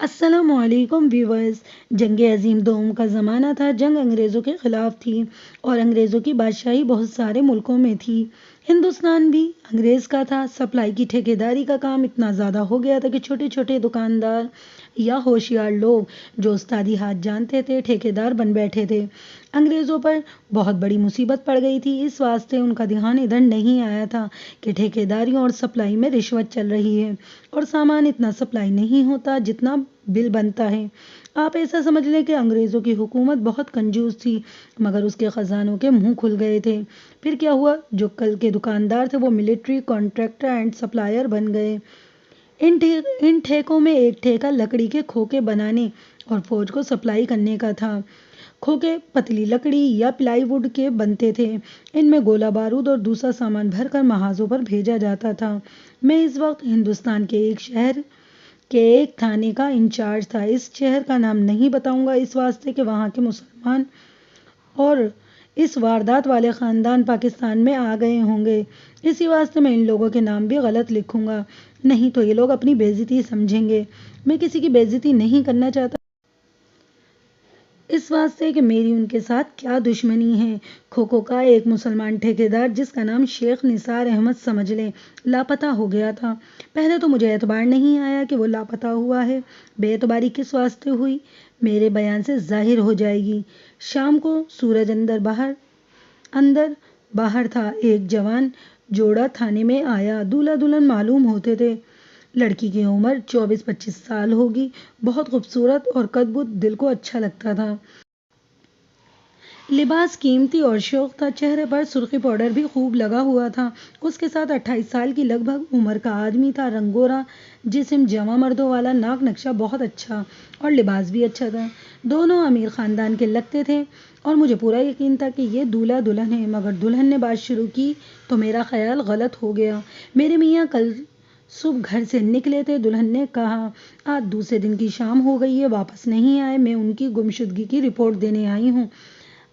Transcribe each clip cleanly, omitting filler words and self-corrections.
السلام علیکم ویورز۔ جنگ عظیم دوم کا زمانہ تھا۔ جنگ انگریزوں کے خلاف تھی اور انگریزوں کی بادشاہی بہت سارے ملکوں میں تھی۔ ہندوستان بھی انگریز کا تھا۔ سپلائی کی ٹھیکیداری کا کام اتنا زیادہ ہو گیا تھا کہ چھوٹے چھوٹے دکاندار یا ہوشیار لوگ جو استادی ہاتھ جانتے تھے ٹھیکیدار بن بیٹھے تھے۔ انگریزوں پر بہت بڑی مصیبت پڑ گئی تھی۔ اس واسطے ان کا دھیان ادھر نہیں آیا تھا کہ ٹھیکیداریوں اور سپلائی میں رشوت چل رہی ہے اور سامان اتنا سپلائی نہیں ہوتا جتنا بل بنتا ہے۔ آپ ایسا سمجھ لیں کہ انگریزوں کی حکومت بہت کنجوس تھی مگر اس کے خزانوں کے منہ کھل گئے تھے۔ پھر کیا ہوا؟ جو کل کے دکاندار تھے وہ ملٹری کانٹریکٹر اینڈ سپلائر بن گئے۔ ان ٹھیکوں میں ایک ٹھیکہ لکڑی کے کھوکے بنانے اور فوج کو سپلائی کرنے کا تھا۔ کھوکے پتلی لکڑی یا پلائی ووڈ کے بنتے تھے۔ ان میں گولہ بارود اور دوسرا سامان بھر کر محاذوں پر بھیجا جاتا تھا۔ میں اس وقت ہندوستان کے ایک شہر کے ایک تھانے کا انچارج تھا۔ اس شہر کا نام نہیں بتاؤں گا اس واسطے کہ وہاں کے مسلمان اور اس واردات والے خاندان پاکستان میں آ گئے ہوں گے، اسی واسطے میں ان لوگوں کے نام بھی غلط لکھوں گا، نہیں تو یہ لوگ اپنی بے عزتی سمجھیں گے۔ میں کسی کی بے عزتی نہیں کرنا چاہتا اس واسطے کہ میری ان کے ساتھ کیا دشمنی ہے۔ کھوکھو کا ایک مسلمان ٹھیکیدار جس کا نام شیخ نثار احمد سمجھ لیں لاپتہ ہو گیا تھا۔ پہلے تو مجھے اعتبار نہیں آیا کہ وہ لاپتہ ہوا ہے۔ بے اعتباری کس واسطے ہوئی میرے بیان سے ظاہر ہو جائے گی۔ شام کو سورج اندر باہر تھا۔ ایک جوان جوڑا تھانے میں آیا۔ دولہا دلہن معلوم ہوتے تھے۔ لڑکی کی عمر 24-25 سال ہوگی۔ بہت خوبصورت اور قد بد دل کو اچھا لگتا تھا۔ لباس قیمتی اور شوق تھا۔ چہرے پر سرخی پاؤڈر بھی خوب لگا ہوا تھا۔ اس کے ساتھ 28 سال کی لگ بھگ عمر کا آدمی تھا۔ رنگ گورا، جسم جواں مردوں والا، ناک نقشہ بہت اچھا اور لباس بھی اچھا تھا۔ دونوں امیر خاندان کے لگتے تھے اور مجھے پورا یقین تھا کہ یہ دولہا دلہن ہے، مگر دلہن نے بات شروع کی تو میرا خیال غلط ہو گیا۔ میرے میاں کل صبح گھر سے نکلے تھے۔ دلہن نے کہا آج دوسرے دن کی شام ہو گئی ہے، واپس نہیں آئے، میں ان کی گمشدگی کی رپورٹ دینے آئی ہوں۔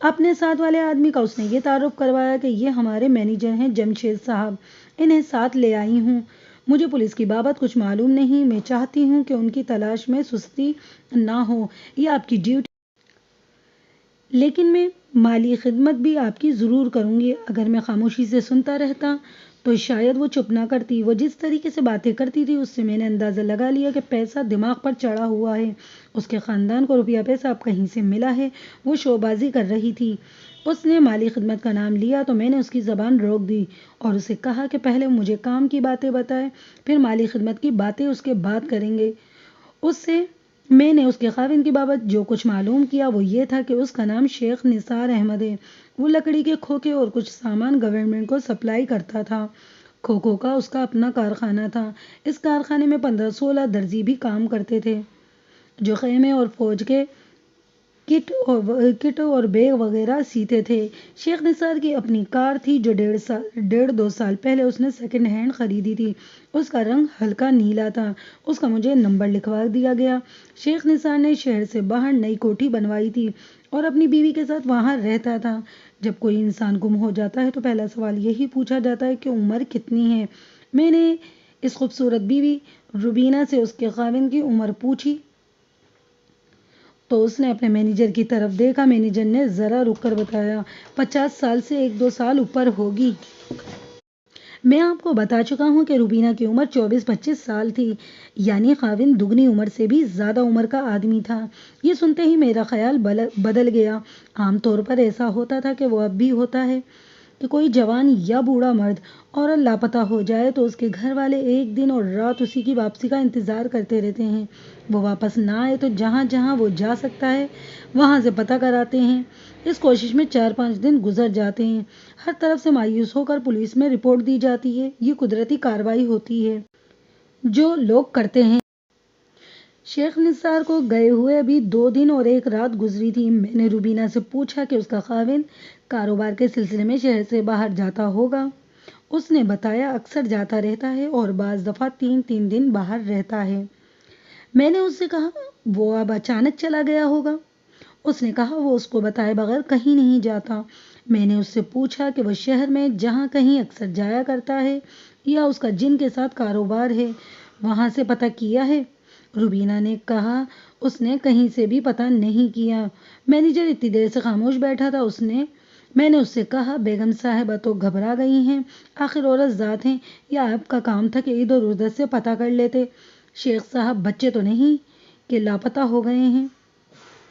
اپنے ساتھ والے آدمی کا اس نے یہ تعارف کروایا کہ یہ ہمارے مینیجر ہیں جمشید صاحب، انہیں ساتھ لے آئی ہوں۔ مجھے پولیس کی بابت کچھ معلوم نہیں، میں چاہتی ہوں کہ ان کی تلاش میں سستی نہ ہو، یہ آپ کی ڈیوٹی، لیکن میں مالی خدمت بھی آپ کی ضرور کروں گی۔ اگر میں خاموشی سے سنتا رہتا تو شاید وہ چپ نہ کرتی۔ وہ جس طریقے سے باتیں کرتی تھی اس سے میں نے اندازہ لگا لیا کہ پیسہ دماغ پر چڑھا ہوا ہے، اس کے خاندان کو روپیہ پیسہ اب کہیں سے ملا ہے۔ وہ شو بازی کر رہی تھی۔ اس نے مالی خدمت کا نام لیا تو میں نے اس کی زبان روک دی اور اسے کہا کہ پہلے مجھے کام کی باتیں بتائے، پھر مالی خدمت کی باتیں اس کے بعد کریں گے۔ اس سے میں نے اس کے خاوند کی بابت جو کچھ معلوم کیا وہ یہ تھا کہ اس کا نام شیخ نثار احمد ہے۔ وہ لکڑی کے کھوکے اور کچھ سامان گورنمنٹ کو سپلائی کرتا تھا۔ کھوکھو کا اس کا اپنا کارخانہ تھا۔ اس کارخانے میں 15-16 درزی بھی کام کرتے تھے جو خیمے اور فوج کے کٹ اور بیگ وغیرہ سیتے تھے۔ شیخ نثار کی اپنی کار تھی جو 1.5-2 سال پہلے اس نے سیکنڈ ہینڈ خریدی تھی۔ اس کا رنگ ہلکا نیلا تھا۔ اس کا مجھے نمبر لکھوا دیا گیا۔ شیخ نثار نے شہر سے باہر نئی کوٹھی بنوائی تھی اور اپنی بیوی کے ساتھ وہاں رہتا تھا۔ جب کوئی انسان گم ہو جاتا ہے تو پہلا سوال یہی پوچھا جاتا ہے کہ عمر کتنی ہے۔ میں نے اس خوبصورت بیوی روبینہ سے اس کے خاوند کی عمر پوچھی تو اس نے اپنے مینیجر کی طرف دیکھا۔ مینیجر نے ذرا رک کر بتایا 50 سال سے 1-2 سال اوپر ہوگی۔ میں آپ کو بتا چکا ہوں کہ روبینہ کی عمر 24-25 سال تھی، یعنی خاوند دگنی عمر سے بھی زیادہ عمر کا آدمی تھا۔ یہ سنتے ہی میرا خیال بدل گیا۔ عام طور پر ایسا ہوتا تھا کہ وہ اب بھی ہوتا ہے کہ کوئی جوان یا بوڑھا مرد عورت لاپتہ ہو جائے تو اس کے گھر والے ایک دن اور رات اسی کی واپسی کا انتظار کرتے رہتے ہیں۔ وہ واپس نہ آئے تو جہاں جہاں وہ جا سکتا ہے وہاں سے پتہ کراتے ہیں۔ اس کوشش میں 4-5 دن گزر جاتے ہیں۔ ہر طرف سے مایوس ہو کر پولیس میں رپورٹ دی جاتی ہے۔ یہ قدرتی کارروائی ہوتی ہے جو لوگ کرتے ہیں۔ شیخ نثار کو گئے ہوئے ابھی 2 دن اور 1 رات گزری تھی۔ میں نے روبینہ سے پوچھا کہ اس کا خاوند کاروبار کے سلسلے میں شہر سے باہر جاتا ہوگا۔ اس نے بتایا اکثر جاتا رہتا ہے اور بعض دفعہ 3 دن باہر رہتا ہے۔ میں نے اس سے کہا وہ اب اچانک چلا گیا ہوگا۔ اس نے کہا وہ اس کو بتائے بغیر کہیں نہیں جاتا۔ میں نے اس سے پوچھا کہ وہ شہر میں جہاں کہیں اکثر جایا کرتا ہے یا اس کا جن کے ساتھ کاروبار ہے وہاں سے پتہ کیا ہے۔ روبینہ نے کہا۔ اس نے کہیں سے بھی پتہ نہیں کیا۔ مینیجر اتنی دیر سے خاموش بیٹھا تھا۔ میں نے اس سے کہا، بیگم صاحبہ تو گھبرا گئی ہیں، آخر عورت ذات ہیں، یا آپ کا کام تھا کہ ادھر ادھر سے پتہ کر لیتے؟ شیخ صاحب بچے تو نہیں کہ لاپتہ ہو گئے ہیں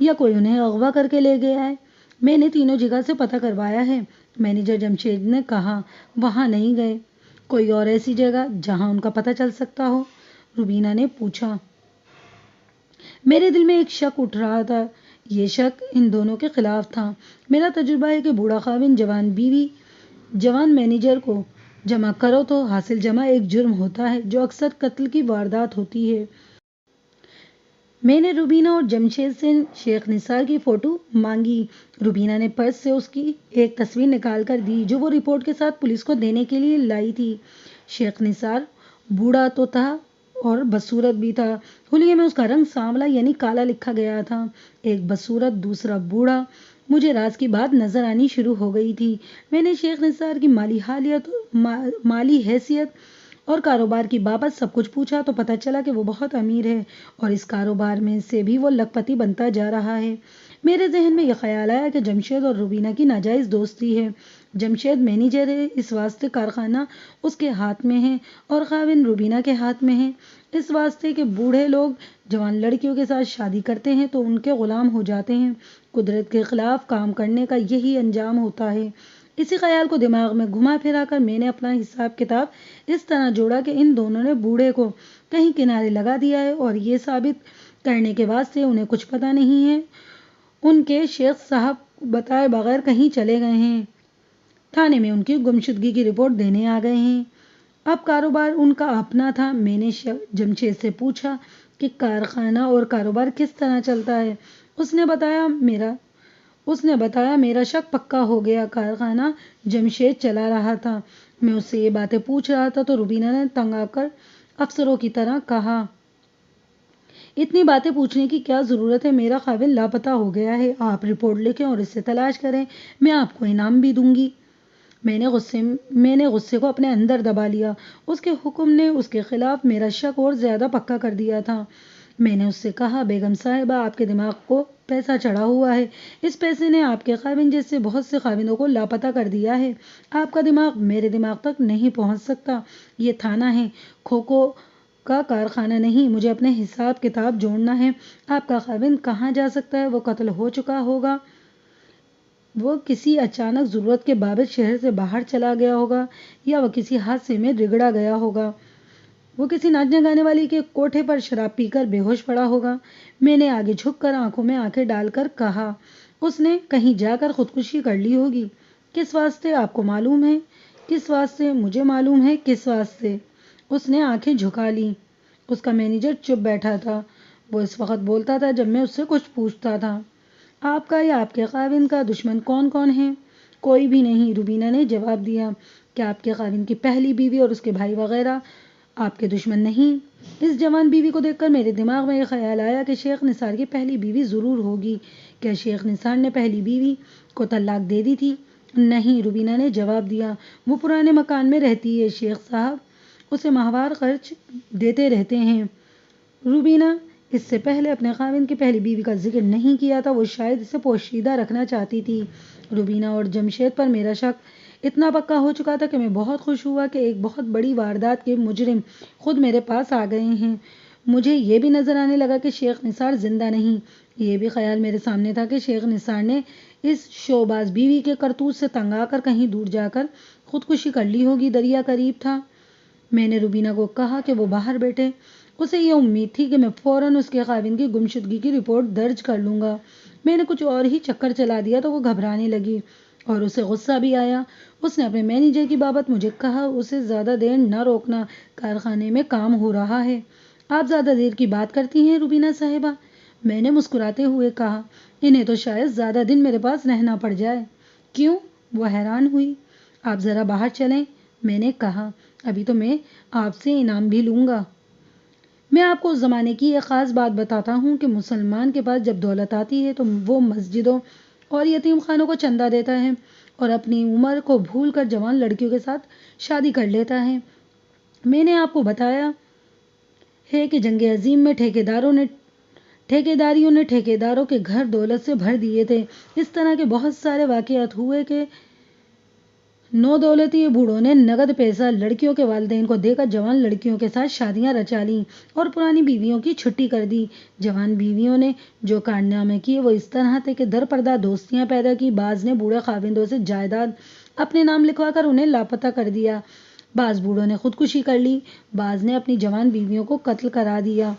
یا کوئی انہیں اغوا کر کے لے گیا ہے؟ میں نے تینوں جگہ سے پتہ کروایا ہے، مینیجر جمشید نے کہا۔ وہاں نہیں گئے؟ کوئی اور ایسی جگہ جہاں ان کا پتہ چل سکتا ہو؟ روبینہ نے پوچھا۔ میرے دل میں ایک شک اٹھ رہا تھا۔ یہ شک ان دونوں کے خلاف تھا۔ میرا تجربہ ہے کہ بوڑھا خاوند جوان بیوی، جوان مینیجر کو جمع کرو تو حاصل جمع ایک جرم ہوتا ہے جو اکثر قتل کی واردات ہوتی ہے۔ میں نے روبینہ اور جمشید سے شیخ نثار کی فوٹو مانگی۔ روبینہ نے پرس سے اس کی ایک تصویر نکال کر دی جو وہ رپورٹ کے ساتھ پولیس کو دینے کے لیے لائی تھی۔ شیخ نثار بوڑھا تو تھا اور بدصورت بھی تھا۔ حلیے میں اس کا رنگ سانولا یعنی کالا لکھا گیا تھا۔ ایک بدصورت، دوسرا بوڑھا۔ مجھے راز کی بات نظر آنی شروع ہو گئی تھی۔ میں نے شیخ نثار کی مالی حیثیت اور کاروبار کی بابت سب کچھ پوچھا تو پتہ چلا کہ وہ بہت امیر ہے اور اس کاروبار میں سے بھی وہ لکھ پتی بنتا جا رہا ہے۔ میرے ذہن میں یہ خیال آیا کہ جمشید اور روبینہ کی ناجائز دوستی ہے۔ جمشید مینیجر ہے، اس واسطے کارخانہ اس کے ہاتھ میں ہے اور خاوند روبینہ کے ہاتھ میں ہے، اس واسطے کہ بوڑھے لوگ جوان لڑکیوں کے ساتھ شادی کرتے ہیں تو ان کے غلام ہو جاتے ہیں۔ قدرت کے خلاف کام کرنے کا یہی انجام ہوتا ہے۔ اسی خیال کو دماغ میں گھما پھرا کر میں نے اپنا حساب کتاب اس طرح جوڑا کہ ان دونوں نے بوڑھے کو کہیں کنارے لگا دیا ہے اور یہ ثابت کرنے کے واسطے انہیں کچھ پتہ نہیں ہے ان کے شیخ صاحب بتائے بغیر کہیں چلے گئے ہیں، تھانے میں ان کی گمشدگی کی رپورٹ دینے آ گئے ہیں۔ اب کاروبار ان کا اپنا تھا۔ میں نے جمشید سے پوچھا کہ کارخانہ اور کاروبار کس طرح چلتا ہے؟ اس نے بتایا میرا شک پکا ہو گیا۔ کارخانہ جمشید چلا رہا تھا۔ میں اس سے یہ باتیں پوچھ رہا تھا تو روبینہ نے تنگ آ کر افسروں کی طرح کہا، اتنی باتیں پوچھنے کی کیا ضرورت ہے؟ میرا خاوند لاپتہ ہو گیا ہے، آپ رپورٹ لکھیں اور اسے تلاش کریں، میں آپ کو انعام بھی دوں گی۔ میں نے غصے کو اپنے اندر دبا لیا۔ اس کے حکم نے اس کے خلاف میرا شک اور زیادہ پکا کر دیا تھا۔ میں نے اس سے کہا، بیگم صاحبہ آپ کے دماغ کو پیسہ چڑھا ہوا ہے، اس پیسے نے آپ کے خاوند جیسے بہت سے خاوندوں کو لاپتہ کر دیا ہے۔ آپ کا دماغ میرے دماغ تک نہیں پہنچ سکتا۔ یہ تھانہ ہے، کھوکھو کا کارخانہ نہیں۔ مجھے اپنے حساب کتاب جوڑنا ہے۔ آپ کا خاوند کہاں جا سکتا ہے؟ وہ قتل ہو چکا ہوگا، وہ کسی اچانک ضرورت کے بابت شہر سے باہر چلا گیا ہوگا، یا وہ کسی حادثے میں رگڑا گیا ہوگا، وہ کسی ناچنے گانے والی کے کوٹھے پر شراب پی کر بے ہوش پڑا ہوگا۔ میں نے آگے جھک کر آنکھوں میں آنکھیں ڈال کر کہا، اس نے کہیں جا کر خودکشی کر لی ہوگی۔ کس واسطے؟ آپ کو معلوم ہے کس واسطے؟ مجھے معلوم ہے کس واسطے۔ اس نے آنکھیں جھکا لیں۔ اس کا مینیجر چپ بیٹھا تھا۔ وہ اس وقت بولتا تھا جب میں اس سے کچھ پوچھتا تھا۔ آپ کا یا آپ کے خاوند کا دشمن کون کون ہے؟ کوئی بھی نہیں، روبینہ نے جواب دیا۔ کیا آپ کے خاوند کی پہلی بیوی اور اس کے بھائی وغیرہ آپ کے دشمن نہیں؟ اس جوان بیوی کو دیکھ کر میرے دماغ میں یہ خیال آیا کہ شیخ نثار کی پہلی بیوی ضرور ہوگی۔ کیا شیخ نثار نے پہلی بیوی کو طلاق دے دی تھی؟ نہیں، روبینہ نے جواب دیا، وہ پرانے مکان میں رہتی ہے، شیخ صاحب اسے ماہوار خرچ دیتے رہتے ہیں۔ روبینہ اس سے پہلے اپنے خاوند کی پہلی بیوی کا ذکر نہیں کیا تھا، وہ شاید اسے پوشیدہ رکھنا چاہتی تھی۔ روبینہ اور جمشید پر میرا شک اتنا پکا ہو چکا تھا کہ میں بہت خوش ہوا کہ ایک بہت بڑی واردات کے مجرم خود میرے پاس آ گئے ہیں۔ مجھے یہ بھی نظر آنے لگا کہ شیخ نثار زندہ نہیں۔ یہ بھی خیال میرے سامنے تھا کہ شیخ نثار نے اس شوباز بیوی کے کرتوت سے تنگ آ کر کہیں دور جا کر خودکشی کر لی ہوگی، دریا قریب تھا۔ میں نے روبینہ کو کہا کہ وہ باہر بیٹھے۔ اسے یہ امید تھی کہ میں فوراً اس کے خاوند کی گمشدگی کی رپورٹ درج کر لوں گا۔ میں نے کچھ اور ہی چکر چلا دیا تو وہ گھبرانے لگی اور اسے غصہ بھی آیا۔ اس نے اپنے مینیجر کی بابت مجھے کہا، اسے زیادہ دیر نہ روکنا، کارخانے میں کام ہو رہا ہے۔ آپ زیادہ دیر کی بات کرتی ہیں روبینہ صاحبہ، میں نے مسکراتے ہوئے کہا، انہیں تو شاید زیادہ دن میرے پاس رہنا پڑ جائے۔ کیوں؟ وہ حیران ہوئی۔ آپ ذرا باہر چلیں، میں نے کہا، ابھی تو میں آپ سے انعام بھی لوں گا۔ میں آپ کو اس زمانے کی ایک خاص بات بتاتا ہوں کہ مسلمان کے پاس جب دولت آتی ہے تو وہ مسجدوں اور یتیم خانوں کو چندہ دیتا ہے اور اپنی عمر کو بھول کر جوان لڑکیوں کے ساتھ شادی کر لیتا ہے۔ میں نے آپ کو بتایا ہے کہ جنگ عظیم میں ٹھیکیداریوں نے ٹھیکیداروں کے گھر دولت سے بھر دیے تھے۔ اس طرح کے بہت سارے واقعات ہوئے کہ نو دولتی بوڑھوں نے نقد پیسہ لڑکیوں کے والدین کو دے کر جوان لڑکیوں کے ساتھ شادیاں رچا لیں اور پرانی بیویوں کی چھٹی کر دی۔ جوان بیویوں نے جو کارنامے کیے وہ اس طرح تھے کہ در پردہ دوستیاں پیدا کی۔ بعض نے بوڑھے خاوندوں سے جائیداد اپنے نام لکھوا کر انہیں لاپتہ کر دیا۔ بعض بوڑھوں نے خودکشی کر لی۔ بعض نے اپنی جوان بیویوں کو قتل کرا دیا۔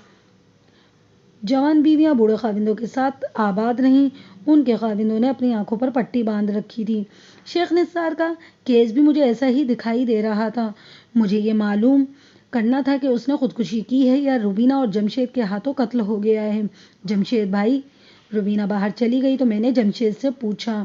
جوان بیویاں بوڑھے خاوندوں کے ساتھ آباد رہیں۔ ان کے خاوندوں نے اپنی آنکھوں پر پٹی باندھ رکھی تھی۔ شیخ نثار کا کیس بھی مجھے ایسا ہی دکھائی دے رہا تھا۔ مجھے یہ معلوم کرنا تھا کہ اس نے خودکشی کی ہے یا روبینہ اور جمشید کے ہاتھوں قتل ہو گیا ہے۔ جمشید بھائی، روبینہ باہر چلی گئی تو میں نے جمشید سے پوچھا،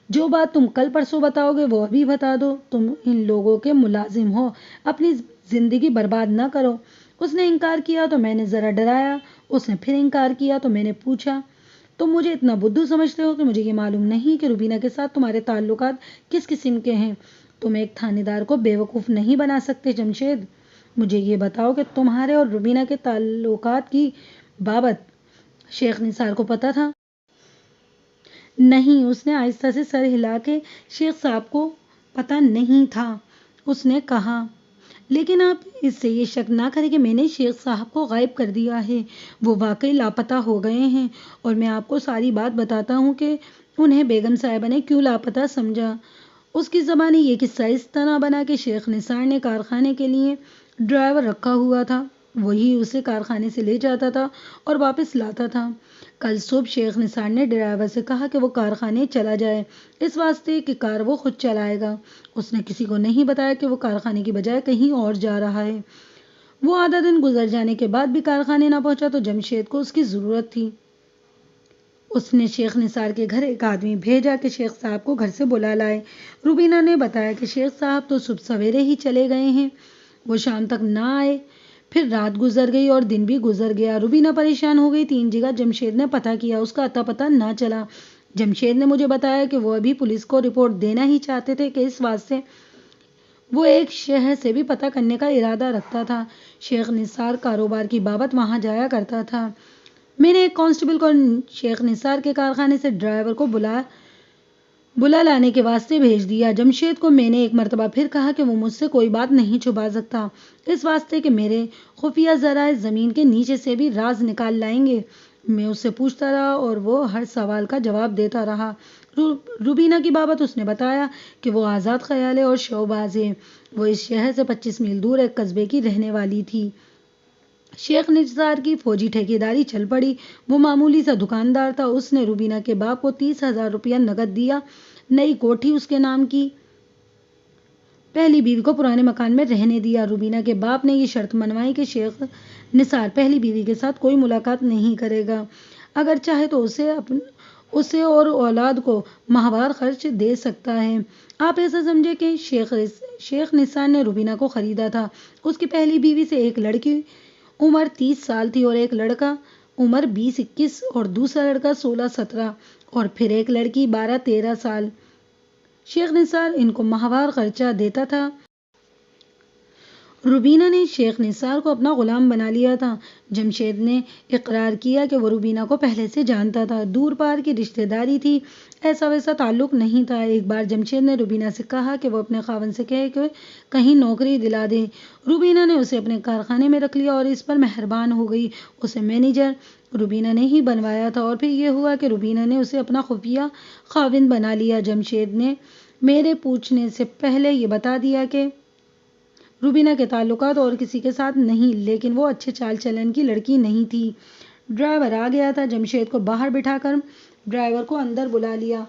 جو بات تم کل پرسوں بتاؤ گے وہ ابھی بتا دو۔ تم ان لوگوں کے ملازم ہو، اپنی زندگی برباد نہ کرو۔ اس نے انکار کیا تو میں نے ذرا ڈرایا۔ اس نے پھر انکار کیا تو میں نے پوچھا، تم مجھے اتنا بدھو سمجھتے ہو کہ مجھے یہ معلوم نہیں کہ روبینہ کے ساتھ تمہارے تعلقات کس قسم کے ہیں؟ تم ایک تھانے دار کو بیوقوف نہیں بنا سکتے جمشید۔ مجھے یہ بتاؤ کہ تمہارے اور روبینہ کے تعلقات کی بابت شیخ نثار کو پتہ تھا؟ نہیں، اس نے آہستہ سے سر ہلا کے شیخ صاحب کو پتہ نہیں تھا۔ اس نے کہا، لیکن آپ اس سے یہ شک نہ کریں کہ میں نے شیخ صاحب کو غائب کر دیا ہے۔ وہ واقعی لاپتہ ہو گئے ہیں اور میں آپ کو ساری بات بتاتا ہوں کہ انہیں بیگم صاحبہ نے کیوں لاپتہ سمجھا۔ اس کی زبانی یہ قصہ اس طرح بنا کہ شیخ نثار نے کارخانے کے لیے ڈرائیور رکھا ہوا تھا۔ وہی اسے کارخانے سے لے جاتا تھا اور واپس لاتا تھا۔ کل صبح شیخ نثار نے ڈرائیور سے کہا کہ وہ کارخانے چلا جائے، اس واسطے کہ کار وہ خود چلائے گا۔ اس نے کسی کو نہیں بتایا کہ وہ کارخانے کی بجائے کہیں اور جا رہا ہے۔ وہ آدھا دن گزر جانے کے بعد بھی کارخانے نہ پہنچا تو جمشید کو اس کی ضرورت تھی۔ اس نے شیخ نثار کے گھر ایک آدمی بھیجا کہ شیخ صاحب کو گھر سے بلا لائے۔ روبینہ نے بتایا کہ شیخ صاحب تو صبح سویرے ہی چلے گئے ہیں، وہ شام تک نہ آئے۔ پھر رات گزر گئی اور دن بھی گزر گیا۔ روبینہ پریشان ہو گئی۔ 3 جگہ جمشید نے پتہ کیا، اس کا اتا پتہ نہ چلا۔ جمشید نے مجھے بتایا کہ وہ ابھی پولیس کو رپورٹ دینا ہی چاہتے تھے کہ اس واسطے وہ ایک شہر سے بھی پتہ کرنے کا ارادہ رکھتا تھا۔ شیخ نثار کاروبار کی بابت وہاں جایا کرتا تھا۔ میں نے ایک کانسٹیبل کو شیخ نثار کے کارخانے سے ڈرائیور کو بلا لانے کے واسطے بھیج دیا۔ جمشید کو میں نے ایک مرتبہ پھر کہا کہ وہ مجھ سے کوئی بات نہیں چھپا سکتا، اس واسطے کہ میرے خفیہ ذرائع زمین کے نیچے سے بھی راز نکال لائیں گے۔ میں اس سے پوچھتا رہا اور وہ ہر سوال کا جواب دیتا رہا۔ روبینہ کی بابت اس نے بتایا کہ وہ آزاد خیال ہے اور شوباز ہے۔ وہ اس شہر سے 25 میل دور ایک قصبے کی رہنے والی تھی۔ شیخ نثار کی فوجی ٹھیکیداری چل پڑی۔ وہ معمولی سا دکاندار تھا۔ اس نے روبینہ کے باپ کو 30,000 روپیہ نقد دیا۔ نئی کوٹھی اس کے نام کی۔ پہلی بیوی کو پرانے مکان میں رہنے دیا۔ روبینہ کے باپ نے یہ شرط منوائی کہ شیخ نثار پہلی بیوی کے ساتھ کوئی ملاقات نہیں کرے گا۔ اگر چاہے تو اسے اور اولاد کو ماہوار خرچ دے سکتا ہے۔ آپ ایسا سمجھے کہ شیخ نثار نے روبینہ کو خریدا تھا۔ اس کی پہلی بیوی سے ایک لڑکی عمر 30 سال تھی اور ایک لڑکا عمر 20-21 اور دوسرا لڑکا 16-17 اور پھر ایک لڑکی 12-13 سال۔ شیخ نثار ان کو ماہوار خرچہ دیتا تھا۔ روبینہ نے شیخ نثار کو اپنا غلام بنا لیا تھا۔ جمشید نے اقرار کیا کہ وہ روبینہ کو پہلے سے جانتا تھا۔ دور پار کی رشتہ داری تھی، ایسا ویسا تعلق نہیں تھا۔ ایک بار جمشید نے روبینہ سے کہا کہ وہ اپنے خاوند سے کہے کہ کہیں نوکری دلا دے۔ روبینہ نے اسے اپنے کارخانے میں رکھ لیا اور اس پر مہربان ہو گئی۔ اسے مینیجر روبینہ نے ہی بنوایا تھا اور پھر یہ ہوا کہ روبینہ نے اسے اپنا خفیہ خاوند بنا لیا۔ جمشید نے میرے پوچھنے سے پہلے یہ بتا دیا کہ روبینہ کے تعلقات اور کسی کے ساتھ نہیں، لیکن وہ اچھے چال چلن کی لڑکی نہیں تھی۔ ڈرائیور آ گیا تھا۔ جمشید کو باہر بٹھا کر ڈرائیور کو اندر بلا لیا۔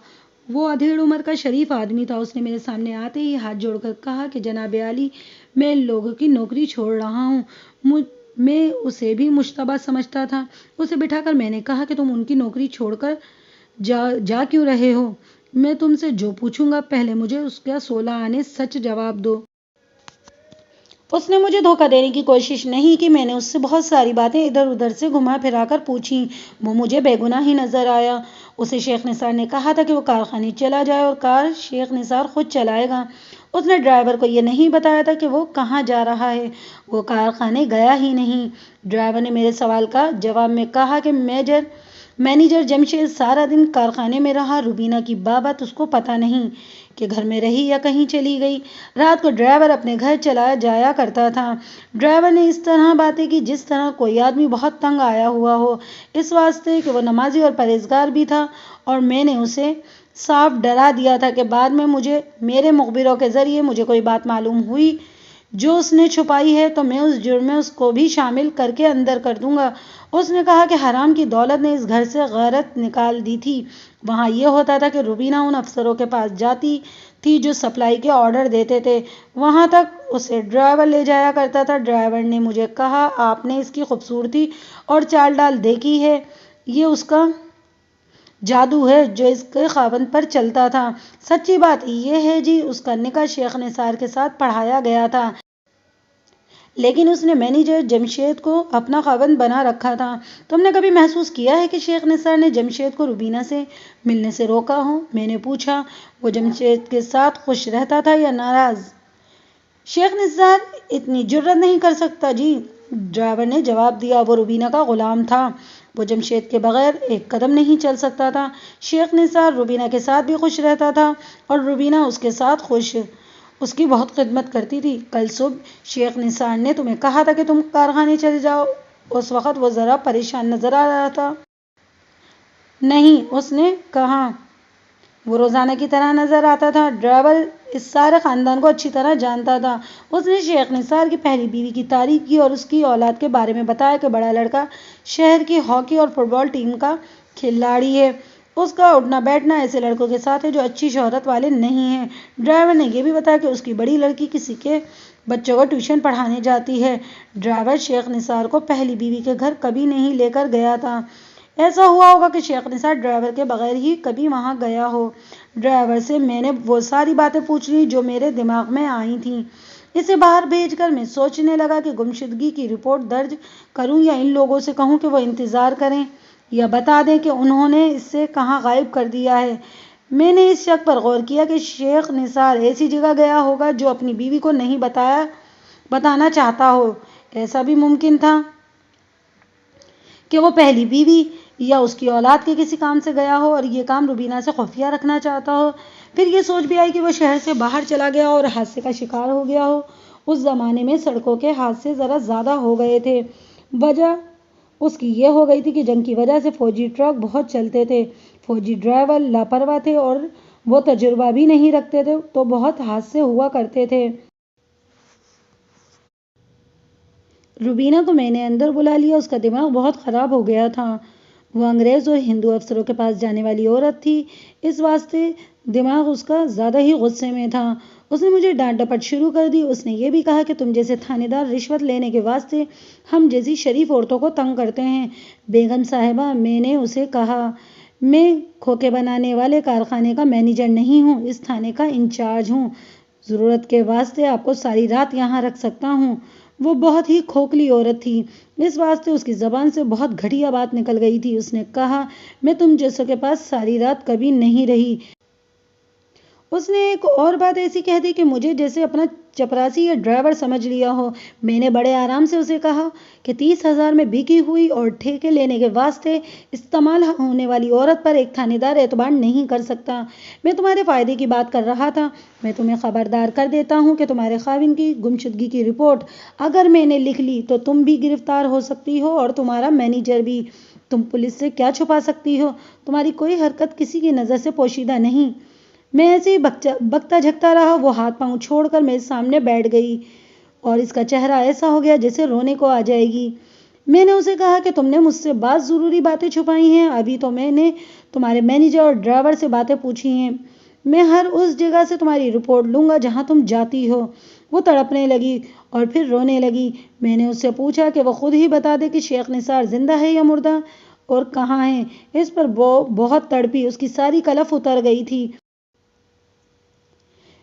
وہ ادھیڑ عمر کا شریف آدمی تھا۔ اس نے میرے سامنے آتے ہی ہاتھ جوڑ کر کہا کہ جناب عالی، میں ان لوگوں کی نوکری چھوڑ رہا ہوں۔ میں اسے بھی مشتبہ سمجھتا تھا۔ اسے بٹھا کر میں نے کہا کہ تم ان کی نوکری چھوڑ کر جا کیوں رہے ہو؟ میں تم سے جو پوچھوں گا پہلے مجھے اس کا 16 آنے سچ جواب دو۔ اس نے مجھے دھوکہ دینے کی کوشش نہیں کی۔ میں نے اس سے بہت ساری باتیں ادھر ادھر سے گھما پھرا کر پوچھیں۔ وہ مجھے بے گناہ ہی نظر آیا۔ اسے شیخ نثار نے کہا تھا کہ وہ کارخانے چلا جائے اور کار شیخ نثار خود چلائے گا۔ اس نے ڈرائیور کو یہ نہیں بتایا تھا کہ وہ کہاں جا رہا ہے۔ وہ کارخانے گیا ہی نہیں۔ ڈرائیور نے میرے سوال کا جواب میں کہا کہ مینیجر جمشید سارا دن کارخانے میں رہا۔ روبینہ کی بابت اس کو پتہ نہیں کہ گھر میں رہی یا کہیں چلی گئی۔ رات کو ڈرائیور اپنے گھر چلا جایا کرتا تھا۔ ڈرائیور نے اس طرح باتیں کی جس طرح کوئی آدمی بہت تنگ آیا ہوا ہو، اس واسطے کہ وہ نمازی اور پرہیزگار بھی تھا، اور میں نے اسے صاف ڈرا دیا تھا کہ بعد میں میرے مخبروں کے ذریعے مجھے کوئی بات معلوم ہوئی جو اس نے چھپائی ہے تو میں اس جرم میں اس کو بھی شامل کر کے اندر کر دوں گا۔ اس نے کہا کہ حرام کی دولت نے اس گھر سے غارت نکال دی تھی۔ وہاں یہ ہوتا تھا کہ روبینہ ان افسروں کے پاس جاتی تھی جو سپلائی کے آرڈر دیتے تھے، وہاں تک اسے ڈرائیور لے جایا کرتا تھا۔ ڈرائیور نے مجھے کہا، آپ نے اس کی خوبصورتی اور چال ڈال دیکھی ہے، یہ اس کا جادو ہے جو اس کے خاوند پر چلتا تھا۔ سچی بات یہ ہے جی، اس کا نکاح شیخ نثار کے ساتھ پڑھایا گیا تھا، لیکن اس نے مینیجر جمشید کو اپنا خاوند بنا رکھا تھا۔ تم نے کبھی محسوس کیا ہے کہ شیخ نثار نے جمشید کو روبینہ سے ملنے سے روکا ہو؟ میں نے پوچھا۔ وہ جمشید کے ساتھ خوش رہتا تھا یا ناراض؟ شیخ نثار اتنی جرأت نہیں کر سکتا جی، ڈرائیور نے جواب دیا۔ وہ روبینہ کا غلام تھا، وہ جمشید کے بغیر ایک قدم نہیں چل سکتا تھا۔ شیخ نثار روبینہ کے ساتھ بھی خوش رہتا تھا اور روبینہ اس کے ساتھ خوش، اس کی بہت خدمت کرتی تھی۔ کل صبح شیخ نثار نے تمہیں کہا تھا کہ تم کارخانے چلے جاؤ، اس وقت وہ ذرا پریشان نظر آ رہا تھا۔ نہیں، اس نے کہا، وہ روزانہ کی طرح نظر آتا تھا۔ ڈرائیور اس سارے خاندان کو اچھی طرح جانتا تھا۔ اس نے شیخ نثار کی پہلی بیوی کی تعریف کی اور اس کی اولاد کے بارے میں بتایا کہ بڑا لڑکا شہر کی ہاکی اور فٹ بال ٹیم کا کھلاڑی ہے۔ اس کا اٹھنا بیٹھنا ایسے لڑکوں کے ساتھ ہے جو اچھی شہرت والے نہیں ہیں۔ ڈرائیور نے یہ بھی بتایا کہ اس کی بڑی لڑکی کسی کے بچوں کو ٹیوشن پڑھانے جاتی ہے۔ ڈرائیور شیخ نثار کو پہلی بیوی کے گھر کبھی نہیں لے کر گیا تھا۔ ایسا ہوا ہوگا کہ شیخ نثار ڈرائیور کے بغیر ہی کبھی وہاں گیا ہو۔ ڈرائیور سے میں نے وہ ساری باتیں پوچھ لیں جو میرے دماغ میں آئی تھیں۔ اسے باہر بھیج کر میں سوچنے لگا کہ گمشدگی کی رپورٹ درج کروں یا ان لوگوں سے کہوں کہ وہ انتظار کریں یا بتا دیں کہ انہوں نے اسے کہاں غائب کر دیا ہے۔ میں نے اس شک پر غور کیا کہ شیخ نثار ایسی جگہ گیا ہوگا جو اپنی بیوی کو نہیں بتانا چاہتا ہو۔ ایسا بھی ممکن تھا کہ وہ پہلی بیوی یا اس کی اولاد کے کسی کام سے گیا ہو اور یہ کام روبینہ سے خفیہ رکھنا چاہتا ہو۔ پھر یہ سوچ بھی آئی کہ وہ شہر سے باہر چلا گیا ہو اور حادثے کا شکار ہو گیا ہو۔ اس زمانے میں سڑکوں کے حادثے ذرا زیادہ ہو گئے تھے۔ وجہ اس کی یہ ہو گئی تھی کہ جنگ کی وجہ سے فوجی ٹرک بہت چلتے تھے، فوجی ڈرائیور لاپرواہ تھے اور وہ تجربہ بھی نہیں رکھتے تھے، تو بہت حادثے ہوا کرتے تھے۔ روبینہ کو میں نے اندر بلا لیا۔ اس کا دماغ بہت خراب ہو گیا تھا۔ وہ انگریز اور ہندو افسروں کے پاس جانے والی عورت تھی، اس واسطے دماغ اس کا زیادہ ہی غصے میں تھا۔ اس نے مجھے ڈانٹ ڈپٹ شروع کر دی۔ اس نے یہ بھی کہا کہ تم جیسے تھانے دار رشوت لینے کے واسطے ہم جیسی شریف عورتوں کو تنگ کرتے ہیں۔ بیگم صاحبہ، میں نے اسے کہا، میں کھوکے بنانے والے کارخانے کا مینیجر نہیں ہوں، اس تھانے کا انچارج ہوں۔ ضرورت کے واسطے آپ کو ساری رات یہاں رکھ سکتا ہوں۔ وہ بہت ہی کھوکھلی عورت تھی، اس واسطے اس کی زبان سے بہت گھٹیا بات نکل گئی تھی۔ اس نے کہا، میں تم جیسوں کے پاس ساری رات کبھی نہیں رہی۔ اس نے ایک اور بات ایسی کہہ دی کہ مجھے جیسے اپنا چپراسی یا ڈرائیور سمجھ لیا ہو۔ میں نے بڑے آرام سے اسے کہا کہ 30,000 میں بکی ہوئی اور ٹھیکے لینے کے واسطے استعمال ہونے والی عورت پر ایک تھانے دار اعتبار نہیں کر سکتا۔ میں تمہارے فائدے کی بات کر رہا تھا۔ میں تمہیں خبردار کر دیتا ہوں کہ تمہارے خاوند کی گمشدگی کی رپورٹ اگر میں نے لکھ لی تو تم بھی گرفتار ہو سکتی ہو اور تمہارا مینیجر بھی۔ تم پولیس سے کیا چھپا سکتی ہو؟ تمہاری کوئی حرکت کسی کی نظر سے پوشیدہ نہیں۔ میں ایسے ہی بکتا جھکتا رہا۔ وہ ہاتھ پاؤں چھوڑ کر میرے سامنے بیٹھ گئی اور اس کا چہرہ ایسا ہو گیا جیسے رونے کو آ جائے گی۔ میں نے اسے کہا کہ تم نے مجھ سے بعض ضروری باتیں چھپائی ہیں۔ ابھی تو میں نے تمہارے مینیجر اور ڈرائیور سے باتیں پوچھی ہیں۔ میں ہر اس جگہ سے تمہاری رپورٹ لوں گا جہاں تم جاتی ہو۔ وہ تڑپنے لگی اور پھر رونے لگی۔ میں نے اس سے پوچھا کہ وہ خود ہی بتا دے کہ شیخ نثار زندہ ہے یا مردہ اور کہاں ہے۔ اس پر وہ بہت تڑپی، اس کی ساری کلف اتر گئی تھی۔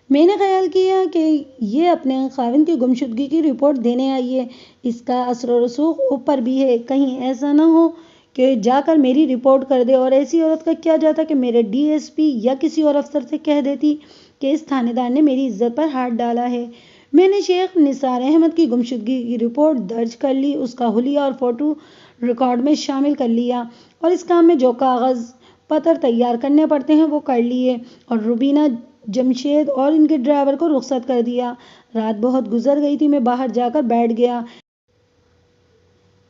میں نے خیال کیا کہ یہ اپنے خاوند کی گمشدگی کی رپورٹ دینے آئی ہے، اس کا اثر و رسوخ اوپر بھی ہے، کہیں ایسا نہ ہو کہ جا کر میری رپورٹ کر دے۔ اور ایسی عورت کا کیا جاتا کہ میرے ڈی ایس پی یا کسی اور افسر سے کہہ دیتی کہ اس تھانے دار نے میری عزت پر ہاتھ ڈالا ہے۔ میں نے شیخ نثار احمد کی گمشدگی کی رپورٹ درج کر لی، اس کا حلیہ اور فوٹو ریکارڈ میں شامل کر لیا اور اس کام میں جو کاغذ پتر تیار کرنے پڑتے ہیں وہ کر لیے اور روبینہ، جمشید اور ان کے ڈرائیور کو رخصت کر دیا۔ رات بہت گزر گئی تھی، میں باہر جا کر بیٹھ گیا۔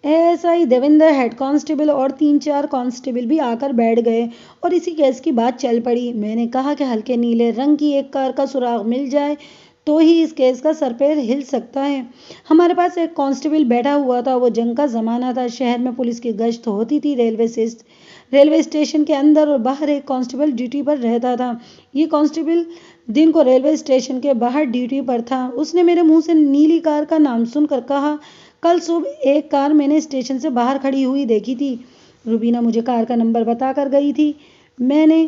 ASI دیویندر، ہیڈ کانسٹیبل اور 3-4 کانسٹیبل بھی آ کر بیٹھ گئے اور اسی کیس کی بات چل پڑی۔ میں نے کہا کہ ہلکے نیلے رنگ کی ایک کار کا سراغ مل جائے تو ہی اس کیس کا سر پیر ہل سکتا ہے۔ ہمارے پاس ایک کانسٹیبل بیٹھا ہوا تھا، وہ جنگ کا زمانہ تھا، شہر میں پولیس کی گشت ہوتی تھی، ریلوے اسٹیشن کے اندر اور باہر ایک کانسٹیبل ڈیوٹی پر رہتا تھا۔ یہ کانسٹیبل دن کو ریلوے اسٹیشن کے باہر ڈیوٹی پر تھا۔ اس نے میرے منہ سے نیلی کار کا نام سن کر کہا، کل صبح ایک کار میں نے اسٹیشن سے باہر کھڑی ہوئی دیکھی تھی۔ روبینہ مجھے کار کا نمبر بتا کر گئی تھی۔ میں نے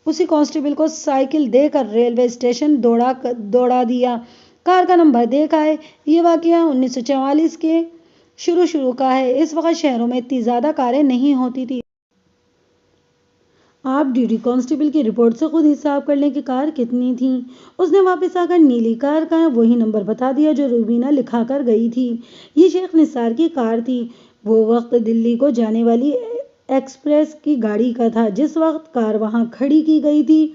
اسی کانسٹیبل کو سائیکل دے کر ریلوے اسٹیشن دوڑا دیا۔ کار کا نمبر دیکھ آئے۔ یہ واقعہ 1944 کے شروع کا ہے۔ اس وقت شہروں میں اتنی زیادہ کاریں نہیں ہوتی تھی۔ آپ ڈیوٹی کانسٹیبل کی رپورٹ سے خود حساب کر لیں کہ کار کتنی تھیں۔ اس نے واپس آ کر نیلی کار کا وہی نمبر بتا دیا جو روبینہ لکھا کر گئی تھی۔ یہ شیخ نثار کی کار تھی۔ وہ وقت دلی کو جانے والی ایکسپریس کی گاڑی کا تھا جس وقت کار وہاں کھڑی کی گئی تھی۔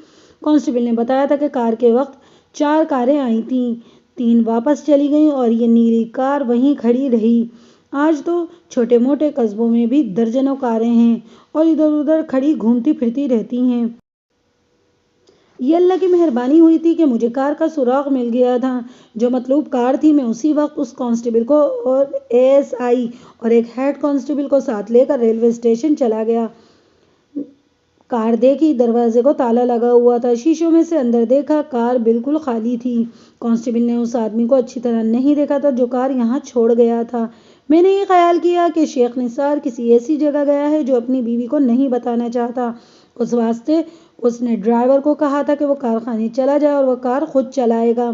کانسٹیبل نے بتایا تھا کہ کار کے وقت 4 کاریں آئی تھیں، 3 واپس چلی گئیں اور یہ نیلی کار وہیں کھڑی رہی۔ آج تو چھوٹے موٹے قصبوں میں بھی درجنوں کاریں ہیں اور ادھر ادھر کھڑی گھومتی پھرتی رہتی ہیں۔ یہ اللہ کی مہربانی ہوئی تھی کہ مجھے کار کا سراغ مل گیا تھا جو مطلوب کار تھی۔ میں اسی وقت اس کانسٹیبل کو اور ASI اور ایک ہیڈ کانسٹیبل کو ساتھ لے کر ریلوے اسٹیشن چلا گیا۔ کار دیکھی، دروازے کو تالا لگا ہوا تھا، شیشوں میں سے اندر دیکھا، کار بالکل خالی تھی۔ کانسٹیبل نے اس آدمی کو اچھی طرح نہیں دیکھا تھا جو کار یہاں چھوڑ گیا تھا۔ میں نے یہ خیال کیا کہ شیخ نثار کسی ایسی جگہ گیا ہے جو اپنی بیوی کو نہیں بتانا چاہتا۔ اس واسطے اس نے ڈرائیور کو کہا تھا کہ وہ کارخانے چلا جائے اور وہ کار خود چلائے گا۔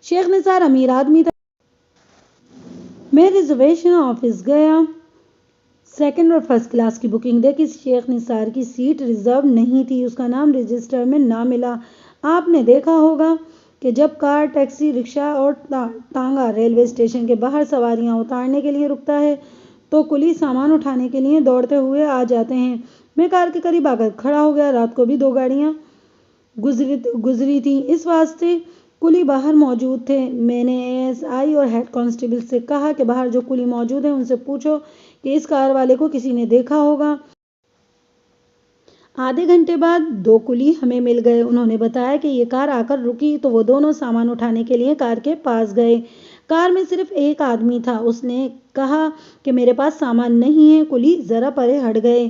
شیخ نثار امیر آدمی تھا۔ میں ریزرویشن آفس گیا، سیکنڈ اور فرسٹ کلاس کی بکنگ دیکھی۔ شیخ نثار کی سیٹ ریزرو نہیں تھی، اس کا نام رجسٹر میں نہ ملا۔ آپ نے دیکھا ہوگا کہ جب کار، ٹیکسی، رکشہ اور ٹانگا ریلوے اسٹیشن کے باہر سواریاں اتارنے کے لیے رکتا ہے تو کلی سامان اٹھانے کے لیے دوڑتے ہوئے آ جاتے ہیں۔ میں کار کے قریب آ کر کھڑا ہو گیا۔ رات کو بھی 2 گاڑیاں گزری تھیں، اس واسطے کلی باہر موجود تھے۔ میں نے ASI اور ہیڈ کانسٹیبل سے کہا کہ باہر جو کلی موجود ہیں ان سے پوچھو کہ اس کار والے کو کسی نے دیکھا ہوگا۔ آدھے گھنٹے بعد 2 کلی ہمیں مل گئے۔ انہوں نے بتایا کہ یہ کار آ کر رکی تو وہ دونوں سامان اٹھانے کے لیے کار کے پاس گئے۔ کار میں صرف ایک آدمی تھا۔ اس نے کہا کہ میرے پاس سامان نہیں ہے۔ کلی ذرا پرے ہٹ گئے۔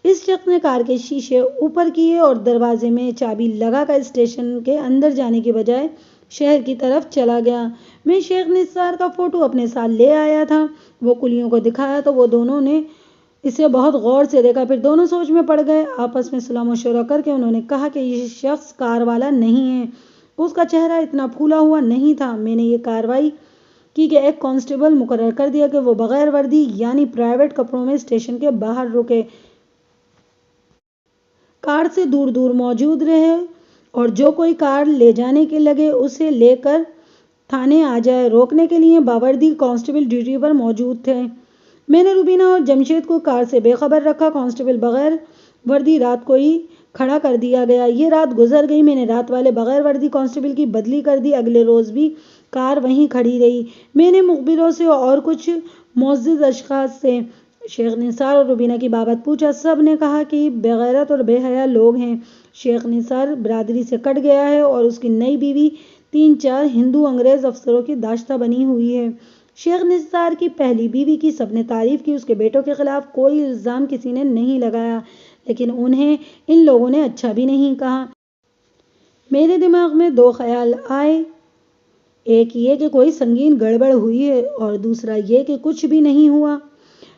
اس شخص نے کار کے شیشے اوپر کیے اور دروازے میں چابی لگا کر اسٹیشن کے اندر جانے کی بجائے شہر کی طرف چلا گیا۔ میں شیخ نثار کا فوٹو اپنے ساتھ لے آیا تھا۔ وہ کلیوں کو دکھایا تو وہ دونوں نے اسے بہت غور سے دیکھا، پھر دونوں سوچ میں پڑ گئے۔ آپس میں صلاح مشورہ کر کے انہوں نے کہا کہ یہ شخص کار والا نہیں ہے، اس کا چہرہ اتنا پھولا ہوا نہیں تھا۔ میں نے یہ کارروائی کی کہ ایک کانسٹیبل مقرر کر دیا کہ وہ بغیر وردی یعنی پرائیویٹ کپڑوں میں اسٹیشن کے باہر رکے، کار سے دور دور موجود رہے اور جو کوئی کار لے جانے کے لگے اسے لے کر تھانے آ جائے۔ روکنے کے لیے باوردی کانسٹیبل ڈیوٹی پر موجود تھے۔ میں نے روبینہ اور جمشید کو کار سے بے خبر رکھا۔ کانسٹیبل بغیر وردی رات کو ہی کھڑا کر دیا گیا۔ یہ رات گزر گئی۔ میں نے رات والے بغیر وردی کانسٹیبل کی بدلی کر دی۔ اگلے روز بھی کار وہیں کھڑی رہی۔ میں نے مخبروں سے اور کچھ معزز اشخاص سے شیخ نثار اور روبینہ کی بابت پوچھا۔ سب نے کہا کہ یہ بے غیرت اور بے حیا لوگ ہیں۔ شیخ نثار برادری سے کٹ گیا ہے اور اس کی نئی بیوی 3-4 ہندو انگریز افسروں کی داشتہ بنی ہوئی ہے۔ شیخ نثار کی پہلی بیوی کی سب نے تعریف کی، اس کے بیٹوں کے خلاف کوئی الزام کسی نے نہیں لگایا، لیکن انہیں ان لوگوں نے اچھا بھی نہیں کہا۔ میرے دماغ میں 2 خیال آئے، ایک یہ کہ کوئی سنگین گڑبڑ ہوئی ہے اور دوسرا یہ کہ کچھ بھی نہیں ہوا۔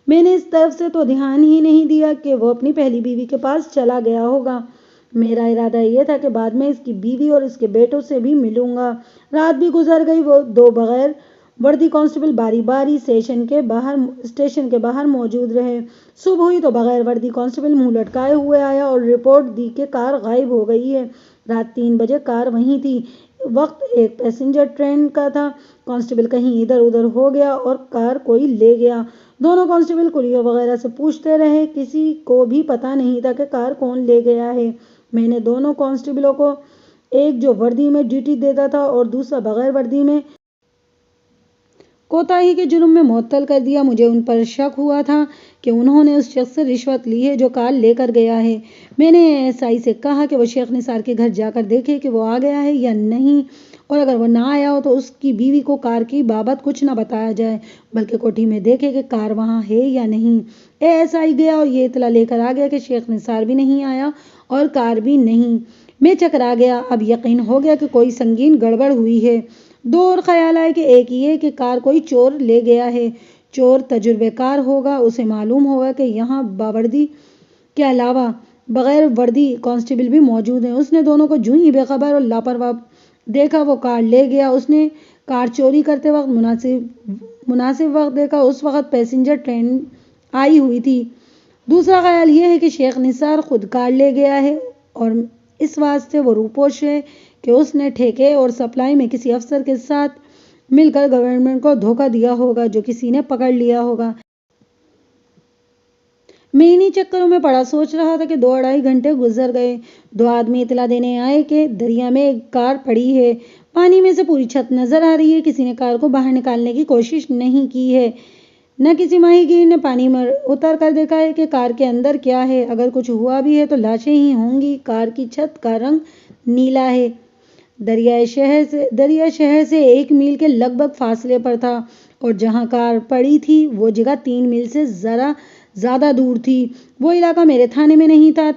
میں نے اس طرف سے تو دھیان ہی نہیں دیا کہ وہ اپنی پہلی بیوی کے پاس چلا گیا ہوگا۔ میرا ارادہ یہ تھا کہ بعد میں اس کی بیوی اور اس کے بیٹوں سے بھی ملوں گا۔ رات بھی گزر گئی۔ وہ 2 بغیر وردی کانسٹیبل باری باری اسٹیشن کے باہر موجود رہے۔ صبح ہوئی تو بغیر وردی کانسٹیبل منہ لٹکائے ہوئے آیا اور رپورٹ دی کہ کار غائب ہو گئی ہے۔ رات 3 بجے کار وہیں تھی۔ وقت ایک پیسنجر ٹرین کا تھا۔ کانسٹیبل کہیں ادھر ادھر ہو گیا اور کار کوئی لے گیا۔ دونوں کانسٹیبل کلیوں وغیرہ سے پوچھتے رہے، کسی کو بھی پتا نہیں تھا کہ کار کون لے گیا ہے۔ میں نے دونوں کانسٹیبلوں کو، ایک جو وردی میں ڈیوٹی دیتا تھا اور دوسرا بغیر وردی میں، کوتاہی کے جرم میں معطل کر دیا۔ مجھے ان پر شک ہوا تھا کہ انہوں نے اس شخص سے رشوت لی ہے جو کار لے کر گیا ہے۔ میں نے ASI سے کہا کہ وہ شیخ نثار کے گھر جا کر دیکھے کہ وہ آ گیا ہے یا نہیں، اور اگر وہ نہ آیا ہو تو اس کی بیوی کو کار کی بابت کچھ نہ بتایا جائے، بلکہ کوٹھی میں دیکھے کہ کار وہاں ہے یا نہیں۔ ASI گیا اور یہ اطلاع لے کر آ گیا کہ شیخ نثار بھی نہیں آیا اور کار بھی نہیں۔ میں چکرا گیا۔ اب یقین ہو گیا کہ کوئی سنگین گڑبڑ ہوئی ہے۔ دو اور خیال آئے کہ ایک یہ کہ کار کوئی چور لے گیا ہے۔ چور تجربے کار ہوگا، اسے معلوم ہوگا کہ یہاں باوردی کے علاوہ بغیر وردی کانسٹیبل بھی موجود ہیں۔ اس نے دونوں کو جوں ہی بے خبر اور لاپرواہ دیکھا وہ کار لے گیا۔ اس نے کار چوری کرتے وقت مناسب وقت دیکھا، اس وقت پیسنجر ٹرین آئی ہوئی تھی۔ دوسرا خیال یہ ہے کہ شیخ نثار خود کار لے گیا ہے اور اس واسطے وہ روپوش ہے کہ اس نے ٹھیکے اور سپلائی میں کسی افسر کے ساتھ مل کر گورنمنٹ کو دھوکہ دیا ہوگا جو کسی نے پکڑ لیا ہوگا۔ میں انہی چکروں میں پڑا سوچ رہا تھا کہ 2-2.5 گھنٹے گزر گئے۔ 2 آدمی اطلاع دینے آئے کہ دریا میں ایک کار پڑی ہے، پانی میں سے پوری چھت نظر آ رہی ہے۔ کسی نے کار کو باہر نکالنے کی کوشش نہیں کی ہے، نہ کسی ماہی گیر نے پانی میں اتر کر دیکھا ہے کہ کار کے اندر کیا ہے۔ اگر کچھ ہوا بھی ہے تو لاشیں ہی ہوں گی۔ کار کی چھت کا رنگ نیلا ہے۔ دریا شہر سے 1 میل کے لگ بھگ فاصلے پر تھا اور جہاں کار پڑی تھی وہ جگہ 3 میل سے ذرا زیادہ دور تھی۔ وہ علاقہ میرے تھانے میں نہیں تھا۔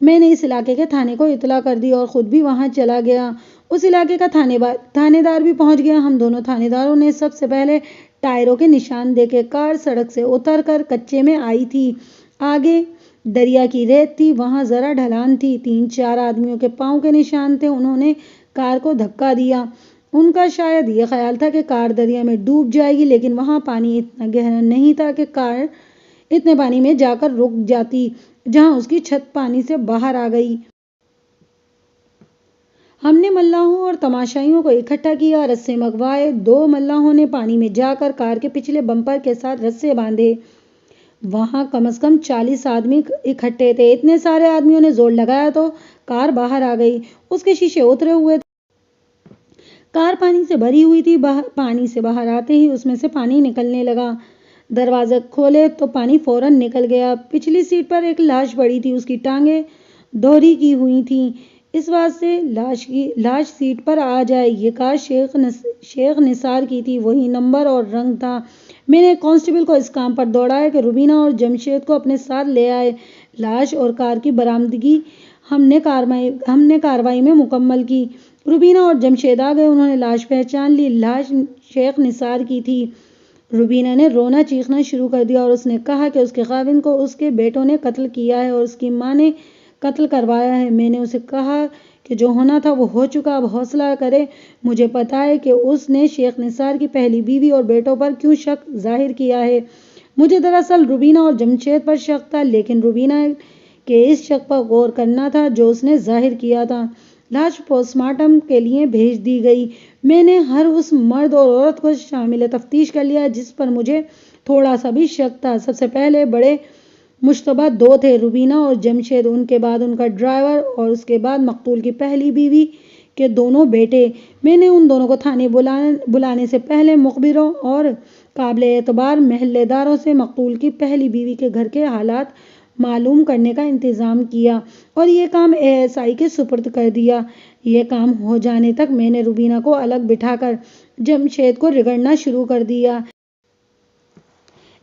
میں نے اس علاقے کے تھانے کو اطلاع کر دی اور خود بھی وہاں چلا گیا۔ اس علاقے کا تھانے دار بھی پہنچ گیا۔ ہم دونوں تھانے داروں نے سب سے پہلے ٹائروں کے نشان دیکھے۔ کار سڑک سے اتر کر کچے میں آئی تھی۔ آگے دریا کی ریت تھی، وہاں ذرا ڈھلان تھی۔ 3-4 آدمیوں کے پاؤں کے نشان تھے۔ انہوں نے کار کو دھکا دیا۔ ان کا شاید یہ خیال تھا کہ کار دریا میں ڈوب جائے گی، لیکن وہاں پانی اتنا گہرا نہیں تھا کہ کار اتنے پانی میں جا کر رک جاتی جہاں اس کی چھت پانی سے باہر آ گئی۔ ہم نے ملاحوں اور تماشائیوں کو اکٹھا کیا، رسے منگوائے۔ 2 ملاحوں نے پانی میں جا کر کار کے پچھلے بمپر کے ساتھ رسے باندھے۔ وہاں کم از کم 40 آدمی اکٹھے تھے۔ اتنے سارے آدمیوں نے زور لگایا تو کار باہر آ گئی۔ اس کے شیشے اترے ہوئے تھے۔ کار پانی سے بھری ہوئی تھی۔ پانی سے باہر آتے ہی اس میں سے پانی نکلنے لگا۔ دروازے کھولے تو پانی فوراً نکل گیا۔ پچھلی سیٹ پر ایک لاش پڑی تھی، اس کی ٹانگیں دوہری کی ہوئی تھیں اس واسطے لاش سیٹ پر آ جائے۔ یہ کار شیخ نثار کی تھی، وہی نمبر اور رنگ تھا۔ میں نے ایک کانسٹیبل کو اس کام پر دوڑایا کہ روبینہ اور جمشید کو اپنے ساتھ لے آئے۔ لاش اور کار کی برآمدگی ہم نے کارروائی میں مکمل کی۔ روبینہ اور جمشید آ گئے۔ انہوں نے لاش پہچان لی۔ لاش شیخ نثار کی تھی۔ روبینہ نے رونا چیخنا شروع کر دیا اور اس نے کہا کہ اس کے خاوند کو اس کے بیٹوں نے قتل کیا ہے اور اس کی ماں نے قتل کروایا ہے۔ میں نے اسے کہا کہ جو ہونا تھا وہ ہو چکا، اب حوصلہ کرے۔ مجھے پتا ہے کہ اس نے شیخ نثار کی پہلی بیوی اور بیٹوں پر کیوں شک ظاہر کیا ہے۔ مجھے دراصل روبینہ اور جمشید پر شک تھا، لیکن روبینہ کے اس شک پر غور کرنا تھا جو اس نے ظاہر کیا تھا۔ لاش پوسٹ مارٹم کے لیے بھیج دی گئی۔ میں نے ہر اس مرد اور عورت کو شامل تفتیش کر لیا جس پر مجھے تھوڑا سا بھی شک تھا۔ سب سے پہلے بڑے مشتبہ 2 تھے، روبینہ اور جمشید، ان کے بعد ان کا ڈرائیور اور اس کے بعد مقتول کی پہلی بیوی کے دونوں بیٹے۔ میں نے ان دونوں کو تھانے بلانے سے پہلے مخبروں اور قابل اعتبار محلے داروں سے مقتول کی پہلی بیوی کے گھر کے حالات معلوم کرنے کا انتظام کیا اور یہ کام ASI کے سپرد کر دیا۔ یہ کام ہو جانے تک میں نے روبینہ کو الگ بٹھا کر جمشید کو رگڑنا شروع کر دیا۔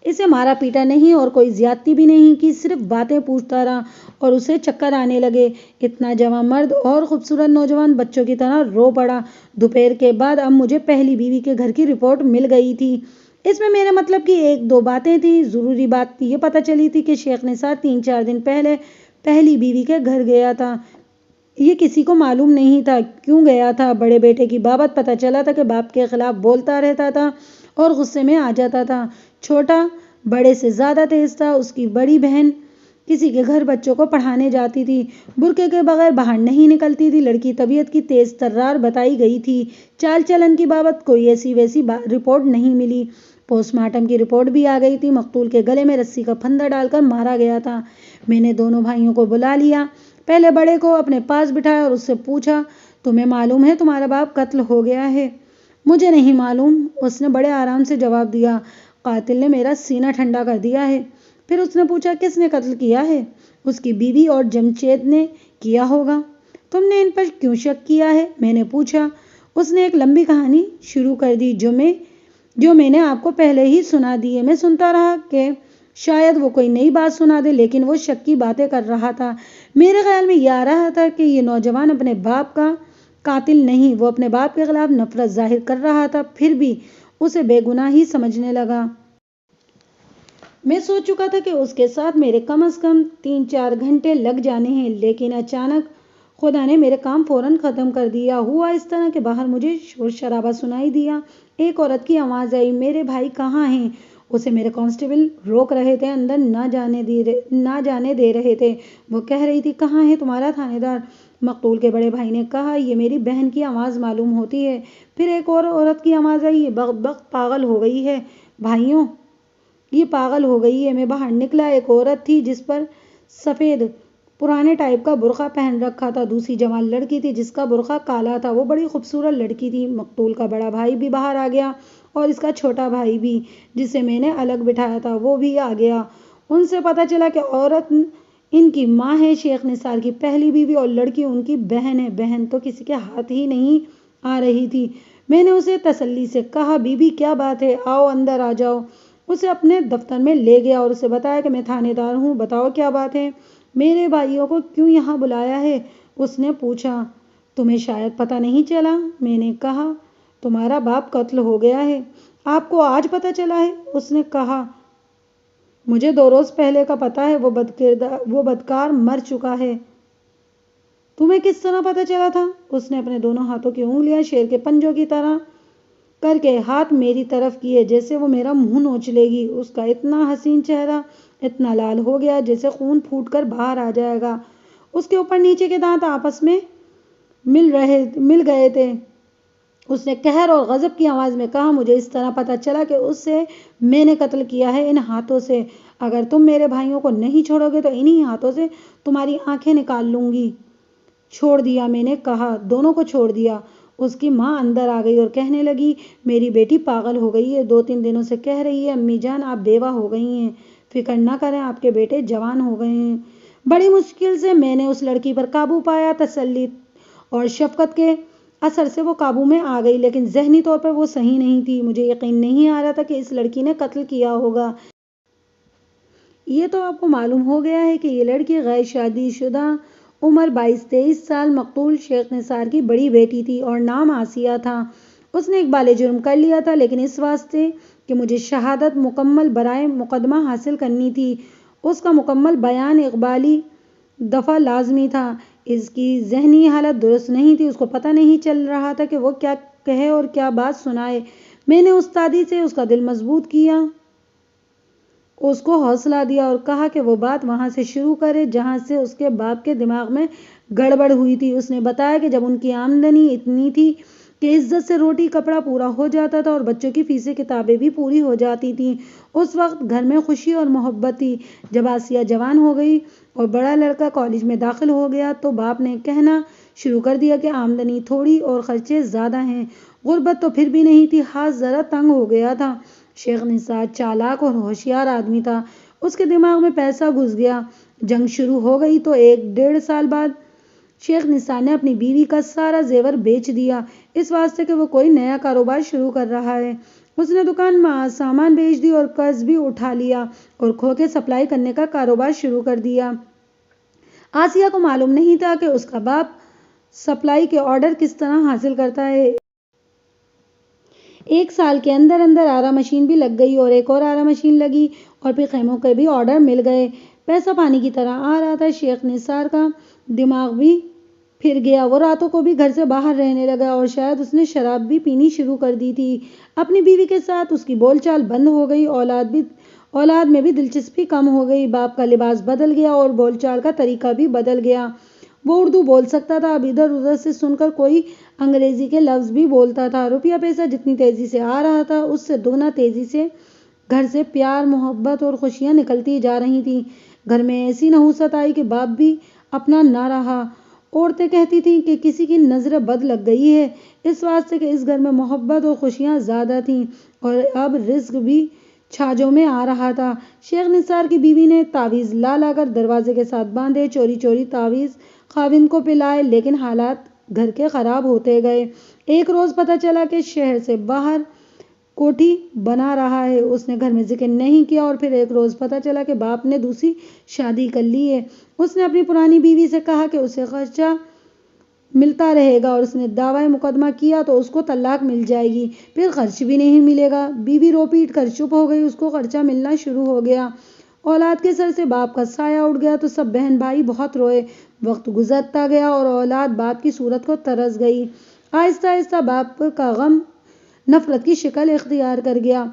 اسے مارا پیٹا نہیں اور کوئی زیادتی بھی نہیں کی، صرف باتیں پوچھتا رہا اور اسے چکر آنے لگے۔ اتنا جوان مرد اور خوبصورت نوجوان بچوں کی طرح رو پڑا۔ دوپہر کے بعد اب مجھے پہلی بیوی کے گھر کی رپورٹ مل گئی تھی۔ اس میں میرے مطلب کی 1-2 باتیں تھیں۔ ضروری بات یہ پتہ چلی تھی کہ شیخ نثار 3-4 دن پہلے پہلی بیوی کے گھر گیا تھا۔ یہ کسی کو معلوم نہیں تھا کیوں گیا تھا۔ بڑے بیٹے کی بابت پتہ چلا تھا کہ باپ کے خلاف بولتا رہتا تھا اور غصے میں آ جاتا تھا۔ چھوٹا بڑے سے زیادہ تیز تھا۔ اس کی بڑی بہن کسی کے گھر بچوں کو پڑھانے جاتی تھی، برقعے کے بغیر باہر نہیں نکلتی تھی۔ لڑکی طبیعت کی تیز ترار بتائی گئی تھی، چال چلن کی بابت کوئی ایسی ویسی رپورٹ نہیں ملی۔ پوسٹ مارٹم کی رپورٹ بھی آ گئی تھی، مقتول کے گلے میں رسی کا پھندا ڈال کر مارا گیا تھا۔ میں نے دونوں بھائیوں کو بلا لیا، پہلے بڑے کو اپنے پاس بٹھایا اور اس سے پوچھا، تمہیں معلوم ہے تمہارا باپ قتل ہو گیا ہے؟ مجھے نہیں معلوم، اس نے بڑے آرام سے جواب دیا، قاتل نے میرا سینہ ٹھنڈا کر دیا ہے۔ پھر اس نے پوچھا، کس نے قتل کیا ہے؟ اس کی بیوی اور جمشید نے کیا ہوگا۔ تم نے ان پر کیوں شک کیا ہے؟ میں نے پوچھا۔ اس نے ایک لمبی کہانی شروع کر دی جو میں نے آپ کو پہلے ہی سنا دی ہے۔ میں سنتا رہا کہ شاید وہ کوئی نئی بات سنا دے، لیکن وہ شک کی باتیں کر رہا تھا۔ میرے خیال میں یہ آ رہا تھا کہ یہ نوجوان اپنے باپ کا قاتل نہیں، وہ اپنے باپ کے خلاف نفرت ظاہر کر رہا تھا، پھر بھی اسے بے گناہ ہی سمجھنے لگا۔ میں سوچ چکا تھا کہ اس کے ساتھ میرے کم از کم 3-4 گھنٹے لگ جانے ہیں، لیکن اچانک خدا نے میرے کام فوراً ختم کر دیا۔ ہوا اس طرح کہ باہر مجھے شور شرابہ سنائی دیا، ایک عورت کی آواز آئی، میرے بھائی کہاں ہیں؟ اسے میرے کانسٹیبل روک رہے تھے، اندر نہ جانے دے رہے تھے۔ وہ کہہ رہی تھی، کہاں ہے تمہارا تھانے دار؟ مقتول کے بڑے بھائی نے کہا، یہ میری بہن کی آواز معلوم ہوتی ہے۔ پھر ایک اور عورت کی آواز آئی، یہ بدبخت پاگل ہو گئی ہے بھائیوں، یہ پاگل ہو گئی ہے۔ میں باہر نکلا، ایک عورت تھی جس پر سفید پرانے ٹائپ کا برقع پہن رکھا تھا، دوسری جوان لڑکی تھی جس کا برقع کالا تھا، وہ بڑی خوبصورت لڑکی تھی۔ مقتول کا بڑا بھائی بھی باہر آ گیا اور اس کا چھوٹا بھائی بھی، جسے میں نے الگ بٹھایا تھا، وہ بھی آ گیا۔ ان سے پتہ چلا کہ عورت ان کی ماں ہے، شیخ نثار کی پہلی بیوی، اور لڑکی ان کی بہن ہے۔ بہن تو کسی کے ہاتھ ہی نہیں آ رہی تھی۔ میں نے اسے تسلی سے کہا، بی بی کیا بات ہے، آؤ اندر آ جاؤ۔ اسے اپنے دفتر میں لے گیا اور اسے بتایا کہ میں تھانے دار ہوں، بتاؤ کیا بات ہے، میرے بھائیوں کو کیوں یہاں بلایا ہے؟ اس نے پوچھا، تمہیں شاید پتہ نہیں چلا؟ میں نے کہا، تمہارا باپ قتل ہو گیا ہے۔ آپ کو آج پتہ چلا ہے؟ اس نے کہا، مجھے 2 روز پہلے کا پتہ ہے، وہ بدکار مر چکا ہے۔ تمہیں کس طرح پتہ چلا تھا؟ اس نے اپنے دونوں ہاتھوں کی انگلیاں شیر کے پنجوں کی طرح کر کے ہاتھ میری طرف کیے، جیسے وہ میرا منہ نوچ لے گی۔ اس کا اتنا حسین چہرہ اتنا لال ہو گیا جیسے خون پھوٹ کر باہر آ جائے گا۔ اس کے اوپر نیچے کے دانت آپس میں مل گئے تھے۔ اس نے قہر اور غضب کی آواز میں کہا، مجھے اس طرح پتہ چلا کہ اسے میں نے قتل کیا ہے، ان ہاتھوں سے۔ اگر تم میرے بھائیوں کو نہیں چھوڑو گے تو انہی ہاتھوں سے تمہاری آنکھیں نکال لوں گی۔ چھوڑ دیا، میں نے کہا، دونوں کو چھوڑ دیا۔ اس کی ماں اندر آ گئی اور کہنے لگی، میری بیٹی پاگل ہو گئی ہے، 2-3 دنوں سے کہہ رہی ہے، امی جان آپ بیوہ ہو گئی ہیں، فکر نہ کریں، آپ کے بیٹے جوان ہو گئے ہیں۔ بڑی مشکل سے میں نے اس لڑکی پر قابو پایا، تسلی اور شفقت کے اثر سے وہ قابو میں آ گئی، لیکن ذہنی طور پر وہ صحیح نہیں تھی۔ مجھے یقین نہیں آ رہا تھا کہ اس لڑکی نے قتل کیا ہوگا۔ یہ تو آپ کو معلوم ہو گیا ہے کہ یہ لڑکی غیر شادی شدہ، عمر 22-23 سال، مقتول شیخ نثار کی بڑی بیٹی تھی اور نام آسیہ تھا۔ اس نے اقبال جرم کر لیا تھا، لیکن اس واسطے کہ مجھے شہادت مکمل برائے مقدمہ حاصل کرنی تھی، اس کا مکمل بیان اقبالی دفعہ لازمی تھا۔ اس کی ذہنی حالت درست نہیں تھی، اس کو پتہ نہیں چل رہا تھا کہ وہ کیا کہے اور کیا بات سنائے۔ میں نے استادی سے اس کا دل مضبوط کیا، اس کو حوصلہ دیا اور کہا کہ وہ بات وہاں سے شروع کرے جہاں سے اس کے باپ کے دماغ میں گڑبڑ ہوئی تھی۔ اس نے بتایا کہ جب ان کی آمدنی اتنی تھی کہ عزت سے روٹی کپڑا پورا ہو جاتا تھا اور بچوں کی فیسیں کتابیں بھی پوری ہو جاتی تھیں، اس وقت گھر میں خوشی اور محبت تھی۔ جب آسیہ جوان ہو گئی اور بڑا لڑکا کالج میں داخل ہو گیا تو باپ نے کہنا شروع کر دیا کہ آمدنی تھوڑی اور خرچے زیادہ ہیں۔ غربت تو پھر بھی نہیں تھی، ہاتھ ذرا تنگ ہو گیا تھا۔ شیخ نثار چالاک اور ہوشیار آدمی تھا، اس کے دماغ میں پیسہ گھس گیا۔ جنگ شروع ہو گئی تو 1-1.5 سال بعد شیخ نثار نے اپنی بیوی کا سارا زیور بیچ دیا، اس واسطے کہ وہ کوئی نیا کاروبار شروع کر رہا ہے۔ اس نے دکان میں سامان بیچ دی اور قرض بھی اٹھا لیا اور کھوکے سپلائی کرنے کا کاروبار شروع کر دیا۔ آسیہ کو معلوم نہیں تھا کہ اس کا باپ سپلائی کے آرڈر کس طرح حاصل کرتا ہے۔ 1 سال کے اندر اندر آرا مشین بھی لگ گئی اور ایک اور آرا مشین لگی اور پھر خیموں کے بھی آرڈر مل گئے۔ پیسہ پانی کی طرح آ رہا تھا۔ شیخ نثار کا دماغ بھی پھر گیا، وہ راتوں کو بھی گھر سے باہر رہنے لگا اور شاید اس نے شراب بھی پینی شروع کر دی تھی۔ اپنی بیوی کے ساتھ اس کی بول چال بند ہو گئی، اولاد میں بھی دلچسپی کم ہو گئی، باپ کا لباس بدل گیا اور بول چال کا طریقہ بھی بدل گیا۔ وہ اردو بول سکتا تھا، اب ادھر ادھر سے سن کر کوئی انگریزی کے لفظ بھی بولتا تھا۔ روپیہ پیسہ جتنی تیزی سے آ رہا تھا، اس سے دگنا تیزی سے گھر سے پیار، محبت اور خوشیاں نکلتی جا رہی تھیں۔ گھر میں ایسی نحوست آئی کہ باپ بھی اپنا نہ رہا۔ عورتیں کہتی تھیں کہ کسی کی نظر بد لگ گئی ہے، اس واسطے کہ اس گھر میں محبت اور خوشیاں زیادہ تھیں اور اب رزق بھی چھاجوں میں آ رہا تھا۔ شیخ نثار کی بیوی نے تعویذ لا کر دروازے کے ساتھ باندھے، چوری چوری تعویذ خاوند کو پلائے، لیکن حالات گھر کے خراب ہوتے گئے۔ ایک روز پتہ چلا کہ شہر سے باہر کوٹھی بنا رہا ہے، اس نے گھر میں ذکر نہیں کیا۔ اور پھر ایک روز پتہ چلا کہ باپ نے دوسری شادی کر لی ہے۔ اس نے اپنی پرانی بیوی سے کہا کہ اسے خرچہ ملتا رہے گا اور اس نے دعویٰ مقدمہ کیا تو اس کو طلاق مل جائے گی، پھر خرچ بھی نہیں ملے گا۔ بیوی رو پیٹ کر چپ ہو گئی، اس کو خرچہ ملنا شروع ہو گیا۔ اولاد کے سر سے باپ کا سایہ اٹھ گیا تو سب بہن بھائی بہت روئے۔ وقت گزرتا گیا اور اولاد باپ کی صورت کو ترس گئی۔ آہستہ آہستہ باپ کا غم نفرت کی شکل اختیار کر گیا۔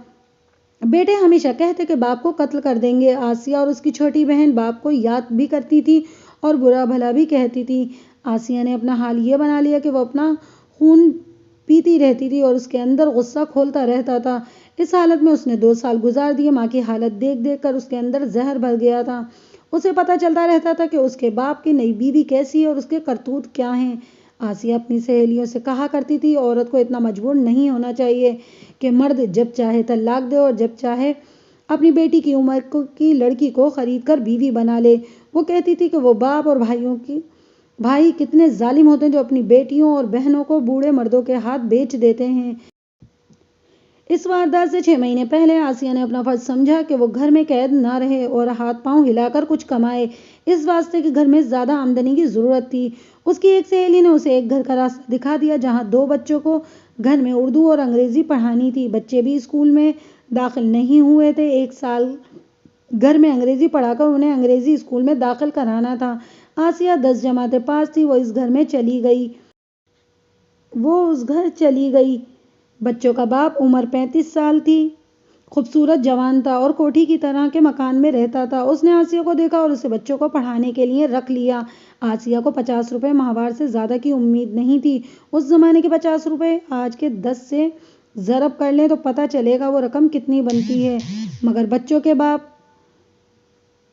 بیٹے ہمیشہ کہتے کہ باپ کو قتل کر دیں گے۔ آسیہ اور اس کی چھوٹی بہن باپ کو یاد بھی کرتی تھی اور برا بھلا بھی کہتی تھی۔ آسیہ نے اپنا حال یہ بنا لیا کہ وہ اپنا خون پیتی رہتی تھی اور اس کے اندر غصہ کھولتا رہتا تھا۔ اس حالت میں اس نے 2 سال گزار دیے۔ ماں کی حالت دیکھ دیکھ کر اس کے اندر زہر بھر گیا تھا۔ اسے پتہ چلتا رہتا تھا کہ اس کے باپ کی نئی بیوی کیسی ہے اور اس کے کرتوت کیا ہیں۔ آسیہ اپنی سہیلیوں سے کہا کرتی تھی، عورت کو اتنا مجبور نہیں ہونا چاہیے کہ مرد جب چاہے طلاق دے اور جب چاہے اپنی بیٹی کی عمر کی لڑکی کو خرید کر بیوی بنا لے۔ وہ کہتی تھی کہ وہ باپ اور بھائی کتنے ظالم ہوتے ہیں جو اپنی بیٹیوں اور بہنوں کو بوڑھے مردوں کے ہاتھ بیچ دیتے ہیں۔ اس واردات سے 6 مہینے پہلے آسیہ نے اپنا فرض سمجھا کہ وہ گھر میں قید نہ رہے اور ہاتھ پاؤں ہلا کر کچھ کمائے، اس واسطے کہ گھر میں زیادہ آمدنی کی ضرورت تھی۔ اس کی ایک سہیلی نے اسے ایک گھر کا راستہ دکھا دیا جہاں 2 بچوں کو گھر میں اردو اور انگریزی پڑھانی تھی۔ بچے بھی اسکول میں داخل نہیں ہوئے تھے، 1 سال گھر میں انگریزی پڑھا کر انہیں انگریزی اسکول میں داخل کرانا تھا۔ آسیہ 10 جماعتیں پاس تھی، وہ اس گھر چلی گئی۔ بچوں کا باپ عمر 35 سال تھی، خوبصورت جوان تھا اور کوٹھی کی طرح کے مکان میں رہتا تھا۔ اس نے آسیہ کو دیکھا اور اسے بچوں کو پڑھانے کے لیے رکھ لیا۔ آسیہ کو 50 روپے ماہوار سے زیادہ کی امید نہیں تھی۔ اس زمانے کے 50 روپے آج کے 10 سے ضرب کر لیں تو پتہ چلے گا وہ رقم کتنی بنتی ہے۔ مگر بچوں کے باپ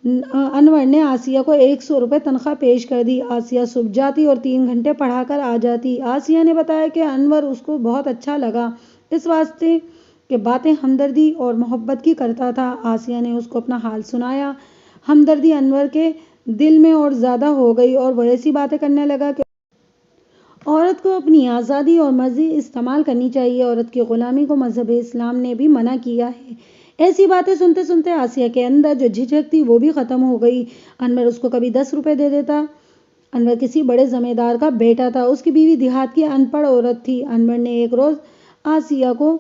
انور نے آسیہ کو 100 روپے تنخواہ پیش کر دی۔ آسیہ صبح جاتی اور 3 گھنٹے پڑھا کر آ جاتی۔ آسیہ نے بتایا کہ انور اس کو بہت اچھا لگا، اس واسطے کہ باتیں ہمدردی اور محبت کی کرتا تھا۔ آسیہ نے اس کو اپنا حال سنایا۔ ہمدردی انور کے دل میں اور زیادہ ہو گئی اور وہ ایسی باتیں کرنے لگا کہ عورت کو اپنی آزادی اور مرضی استعمال کرنی چاہیے، عورت کی غلامی کو مذہب اسلام نے بھی منع کیا ہے۔ ایسی باتیں سنتے سنتے آسیہ کے اندر جو جھجک تھی وہ بھی ختم ہو گئی۔ انور اس کو کبھی 10 روپے دے دیتا۔ انور کسی بڑے زمیندار کا بیٹا تھا، اس کی بیوی دیہات کی ان پڑھ عورت تھی۔ انور نے ایک روز آسیہ کو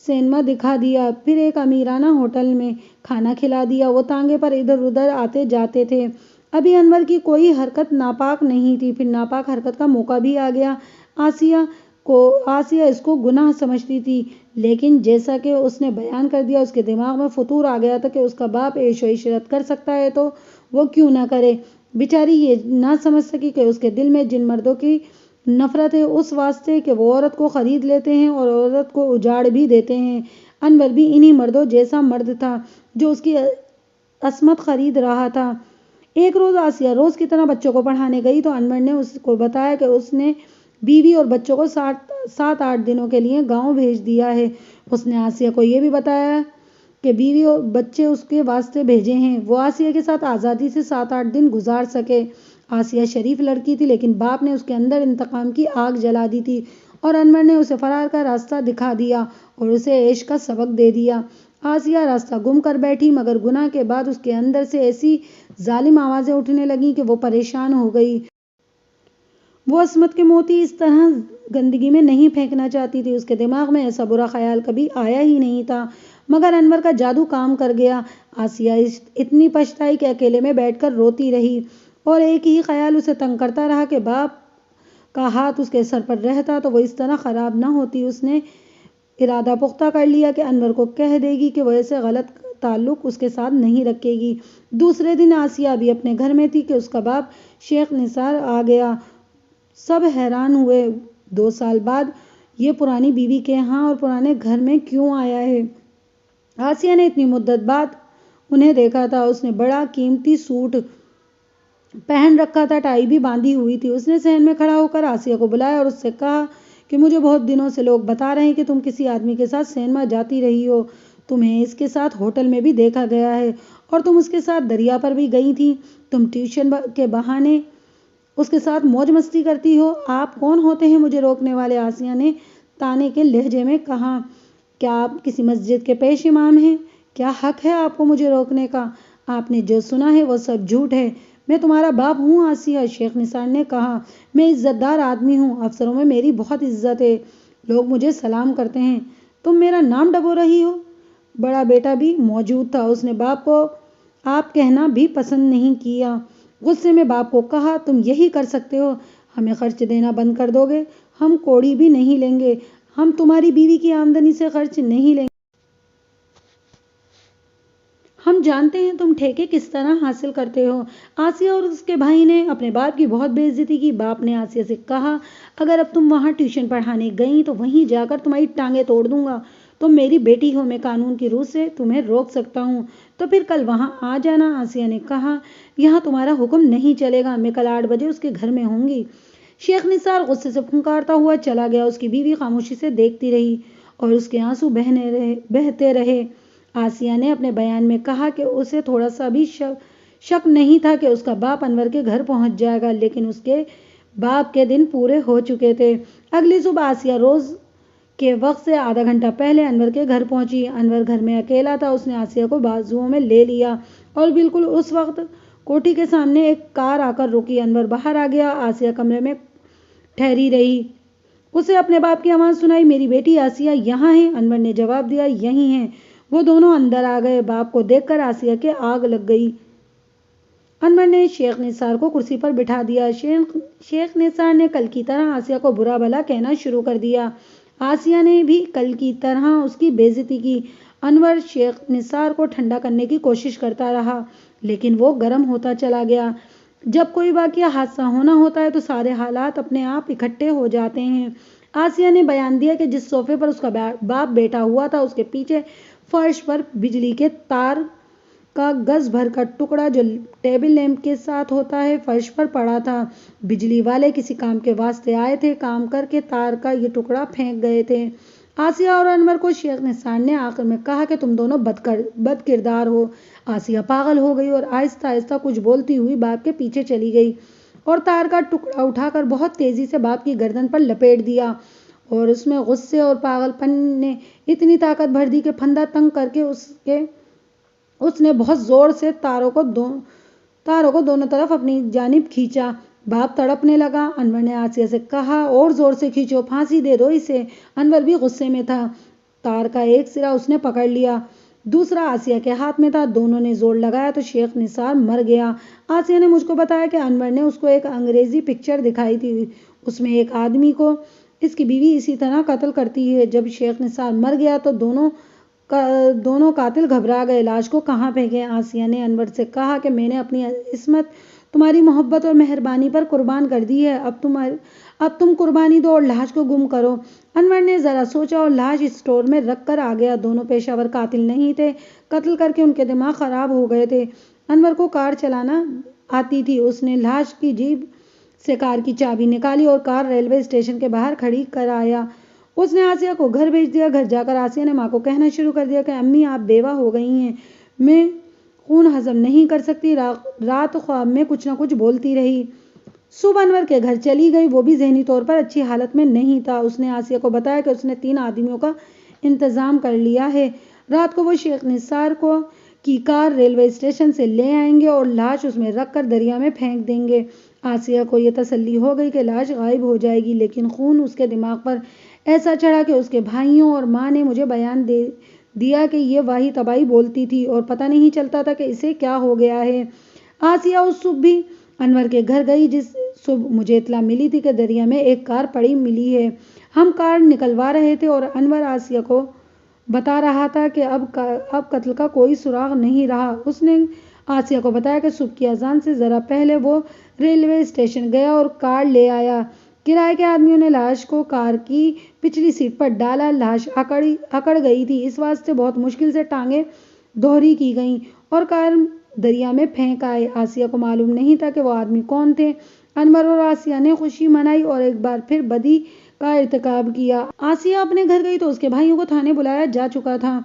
سینما دکھا دیا، پھر ایک امیرانہ ہوٹل میں کھانا کھلا دیا۔ وہ تانگے پر ادھر ادھر آتے جاتے تھے۔ ابھی انور کی کوئی حرکت ناپاک نہیں تھی، پھر ناپاک حرکت کا موقع بھی آ گیا۔ آسیہ اس کو گناہ سمجھتی تھی، لیکن جیسا کہ اس نے بیان کر دیا، اس کے دماغ میں فطور آ گیا تھا کہ اس کا باپ عیش و عشرت کر سکتا ہے تو وہ کیوں نہ کرے۔ بیچاری یہ نہ سمجھ سکی کہ اس کے دل میں جن مردوں کی نفرت ہے، اس واسطے کہ وہ عورت کو خرید لیتے ہیں اور عورت کو اجاڑ بھی دیتے ہیں۔ انور بھی انہی مردوں جیسا مرد تھا جو اس کی عصمت خرید رہا تھا۔ ایک روز آسیہ روز کی طرح بچوں کو پڑھانے گئی تو انور نے اس کو بتایا کہ اس نے بیوی اور بچوں کو 7-8 دنوں کے لیے گاؤں بھیج دیا ہے۔ اس نے آسیہ کو یہ بھی بتایا کہ بیوی اور بچے اس کے واسطے بھیجے ہیں، وہ آسیہ کے ساتھ آزادی سے 7-8 دن گزار سکے۔ آسیہ شریف لڑکی تھی، لیکن باپ نے اس کے اندر انتقام کی آگ جلا دی تھی اور انور نے اسے فرار کا راستہ دکھا دیا اور اسے عیش کا سبق دے دیا۔ آسیہ راستہ گم کر بیٹھی، مگر گناہ کے بعد اس کے اندر سے ایسی ظالم آوازیں اٹھنے لگیں کہ وہ پریشان ہو گئی۔ وہ عصمت کے موتی اس طرح گندگی میں نہیں پھینکنا چاہتی تھی، اس کے دماغ میں ایسا برا خیال کبھی آیا ہی نہیں تھا، مگر انور کا جادو کام کر گیا۔ آسیہ اتنی پچھتائی کہ اکیلے میں بیٹھ کر روتی رہی اور ایک ہی خیال اسے تنگ کرتا رہا کہ باپ کا ہاتھ اس کے سر پر رہتا تو وہ اس طرح خراب نہ ہوتی۔ اس نے ارادہ پختہ کر لیا کہ انور کو کہہ دے گی کہ وہ ایسے غلط تعلق اس کے ساتھ نہیں رکھے گی۔ دوسرے دن آسیہ بھی اپنے گھر میں تھی کہ اس کا باپ شیخ نثار آ گیا۔ سب حیران ہوئے، 2 سال بعد یہ پرانی بیوی کے ہاں اور پرانے گھر میں کیوں آیا ہے؟ آسیہ نے اتنی مدت بعد انہیں دیکھا تھا۔ اس نے بڑا قیمتی سوٹ پہن رکھا تھا، ٹائی بھی باندھی ہوئی تھی۔ اس نے صحن میں کھڑا ہو کر آسیہ کو بلایا اور اس سے کہا کہ مجھے بہت دنوں سے لوگ بتا رہے ہیں کہ تم کسی آدمی کے ساتھ سینما جاتی رہی ہو۔ تمہیں اس کے ساتھ ہوٹل میں بھی دیکھا گیا ہے اور تم اس کے ساتھ دریا پر بھی گئی تھی۔ تم ٹیوشن کے بہانے اس کے ساتھ موج مستی کرتی ہو۔ آپ کون ہوتے ہیں مجھے روکنے والے؟ آسیہ نے طعنے کے لہجے میں کہا۔ کیا آپ کسی مسجد کے پیش امام ہیں؟ کیا حق ہے آپ کو مجھے روکنے کا؟ آپ نے جو سنا ہے وہ سب جھوٹ ہے۔ میں تمہارا باپ ہوں آسیہ، شیخ نثار نے کہا۔ میں عزت دار آدمی ہوں، افسروں میں میری بہت عزت ہے، لوگ مجھے سلام کرتے ہیں۔ تم میرا نام ڈبو رہی ہو؟ بڑا بیٹا بھی موجود تھا، اس نے باپ کو آپ کہنا بھی پسند نہیں کیا۔ غصے میں باپ کو کہا، تم یہی کر سکتے ہو، ہمیں خرچ دینا بند کر دو گے؟ ہم کوڑی بھی نہیں لیں گے، ہم تمہاری بیوی کی آمدنی سے خرچ نہیں لیں گے۔ ہم جانتے ہیں تم ٹھیکے کس طرح حاصل کرتے ہو۔ آسیہ اور اس کے بھائی نے اپنے باپ کی بہت بے عزتی کی۔ باپ نے آسیہ سے کہا، اگر اب تم وہاں ٹیوشن پڑھانے گئیں تو وہیں جا کر تمہاری ٹانگیں توڑ دوں گا۔ تم میری بیٹی ہو، میں قانون کی روح سے تمہیں روک سکتا ہوں، تو پھر کل وہاں آ جانا۔ آسیہ نے کہا، یہاں تمہارا حکم نہیں چلے گا، میں کل 8 بجے اس کے گھر میں ہوں گی۔ شیخ نثار غصے سے پھنکارتا ہوا چلا گیا۔ اس کی بیوی خاموشی سے دیکھتی رہی اور اس کے آنسو بہتے رہے۔ آسیہ نے اپنے بیان میں کہا کہ اسے تھوڑا سا بھی شک نہیں تھا کہ اس کا باپ انور کے گھر پہنچ جائے گا، لیکن اس کے باپ کے دن پورے ہو چکے تھے۔ اگلی صبح آسیہ روز کے وقت سے آدھا گھنٹہ پہلے انور کے گھر پہنچی۔ انور گھر میں اکیلا تھا۔ اس نے آسیہ کو بازوؤں میں لے لیا اور بالکل اس وقت کوٹھی کے سامنے ایک کار آ کر رکی۔ انور باہر آ گیا۔ آسیہ کمرے میں ٹھہری رہی۔ اسے اپنے باپ کی آواز سنائی، میری بیٹی آسیہ یہاں ہے؟ انور نے جواب دیا، یہیں ہے۔ وہ دونوں اندر آ گئے۔ باپ کو دیکھ کر آسیہ کے آگ لگ گئی۔ انور نے شیخ نثار کو کرسی پر بٹھا دیا۔ شیخ نثار نے کل کی طرح آسیہ کو برا بھلا کہنا شروع کر دیا۔ آسیہ نے بھی کل کی طرح اس کی بے عزتی کی۔ انور شیخ نثار کو ٹھنڈا کرنے کی کوشش کرتا رہا، لیکن وہ گرم ہوتا چلا گیا۔ جب کوئی واقعہ حادثہ ہونا ہوتا ہے تو سارے حالات اپنے آپ اکٹھے ہو جاتے ہیں۔ آسیہ نے بیان دیا کہ جس صوفے پر اس کا باپ بیٹھا ہوا تھا، اس کے پیچھے فرش پر بجلی کے تار کا گز بھر کا ٹکڑا جو ٹیبل لیمپ کے ساتھ ہوتا ہے، فرش پر پڑا تھا۔ بجلی والے کسی کام کے واسطے آئے تھے، کام کر کے تار کا یہ ٹکڑا پھینک گئے تھے۔ آسیہ اور انور کو شیخ نثار نے آخر میں کہا کہ تم دونوں بد کردار ہو۔ آسیہ پاگل ہو گئی اور آہستہ آہستہ کچھ بولتی ہوئی باپ کے پیچھے چلی گئی اور تار کا ٹکڑا اٹھا کر بہت تیزی سے باپ کی گردن پر لپیٹ دیا، اور اس میں غصے اور پاگل پن نے اتنی طاقت بھر دی کہ پھندا تنگ کر کے اس نے بہت زور سے تاروں کو دونوں طرف اپنی جانب کھینچا۔ باپ تڑپنے لگا۔ انور نے آسیہ سے کہا، اور زور سے کھینچو، پھانسی دے دو اسے۔ انور بھی غصے میں تھا۔ تار کا ایک سرا اس نے پکڑ لیا، دوسرا آسیہ کے ہاتھ میں تھا۔ دونوں نے زور لگایا تو شیخ نثار مر گیا۔ آسیہ نے مجھ کو بتایا کہ انور نے اس کو ایک انگریزی پکچر دکھائی تھی، اس میں ایک آدمی کو اس کی بیوی اسی طرح قتل کرتی ہے۔ جب شیخ نثار مر گیا تو دونوں قاتل گھبرا گئے۔ لاش کو کہاں پھینکیں؟ آسیہ نے انور سے کہا کہ میں نے اپنی عصمت تمہاری محبت اور مہربانی پر قربان کر دی ہے، اب تم قربانی دو اور لاش کو گم کرو۔ انور نے ذرا سوچا اور لاش اسٹور میں رکھ کر آ گیا۔ دونوں پیشہ ور قاتل نہیں تھے، قتل کر کے ان کے دماغ خراب ہو گئے تھے۔ انور کو کار چلانا آتی تھی۔ اس نے لاش کی جیب سے کار کی چابی نکالی اور کار ریلوے اسٹیشن کے باہر کھڑی کر آیا۔ اس نے آسیہ کو گھر بھیج دیا۔ گھر جا کر آسیہ نے ماں کو کہنا شروع کر دیا کہ امی آپ بیوہ ہو گئی ہیں، میں خون ہضم نہیں کر سکتی۔ رات خواب میں کچھ نہ کچھ بولتی رہی۔ صبح انور کے گھر چلی گئی، وہ بھی ذہنی طور پر اچھی حالت میں نہیں تھا۔ اس نے آسیہ کو بتایا کہ اس نے 3 آدمیوں کا انتظام کر لیا ہے، رات کو وہ شیخ نثار کی کار ریلوے اسٹیشن سے لے آئیں گے اور لاش اس میں رکھ کر دریا میں پھینک دیں گے۔ آسیہ کو یہ تسلی ہو گئی کہ لاش غائب ہو جائے گی، لیکن خون اس کے دماغ پر ایسا چڑھا کہ اس کے بھائیوں اور ماں نے مجھے بیان دیا کہ یہ واہی تباہی بولتی تھی اور پتہ نہیں چلتا تھا کہ اسے کیا ہو گیا ہے۔ آسیہ اس صبح بھی انور کے گھر گئی جس صبح مجھے اطلاع ملی تھی کہ دریا میں ایک کار پڑی ملی ہے۔ ہم کار نکلوا رہے تھے اور انور آسیہ کو بتا رہا تھا کہ اب قتل کا کوئی سراغ نہیں رہا۔ اس نے آسیہ کو بتایا کہ صبح کی اذان سے ذرا پہلے وہ ریلوے اسٹیشن گیا اور کار لے آیا۔ کرائے کے آدمیوں نے لاش کو کار کی پچھلی سیٹ پر ڈالا۔ لاش اکڑ گئی تھی، اس واسطے بہت مشکل سے ٹانگیں دوہری کی گئیں اور کار دریا میں پھینک آئے۔ آسیہ کو معلوم نہیں تھا کہ وہ آدمی کون تھے۔ انور اور آسیہ نے خوشی منائی اور ایک بار پھر بدی کا ارتکاب کیا۔ آسیہ اپنے گھر گئی تو اس کے بھائیوں کو تھانے بلایا جا چکا تھا۔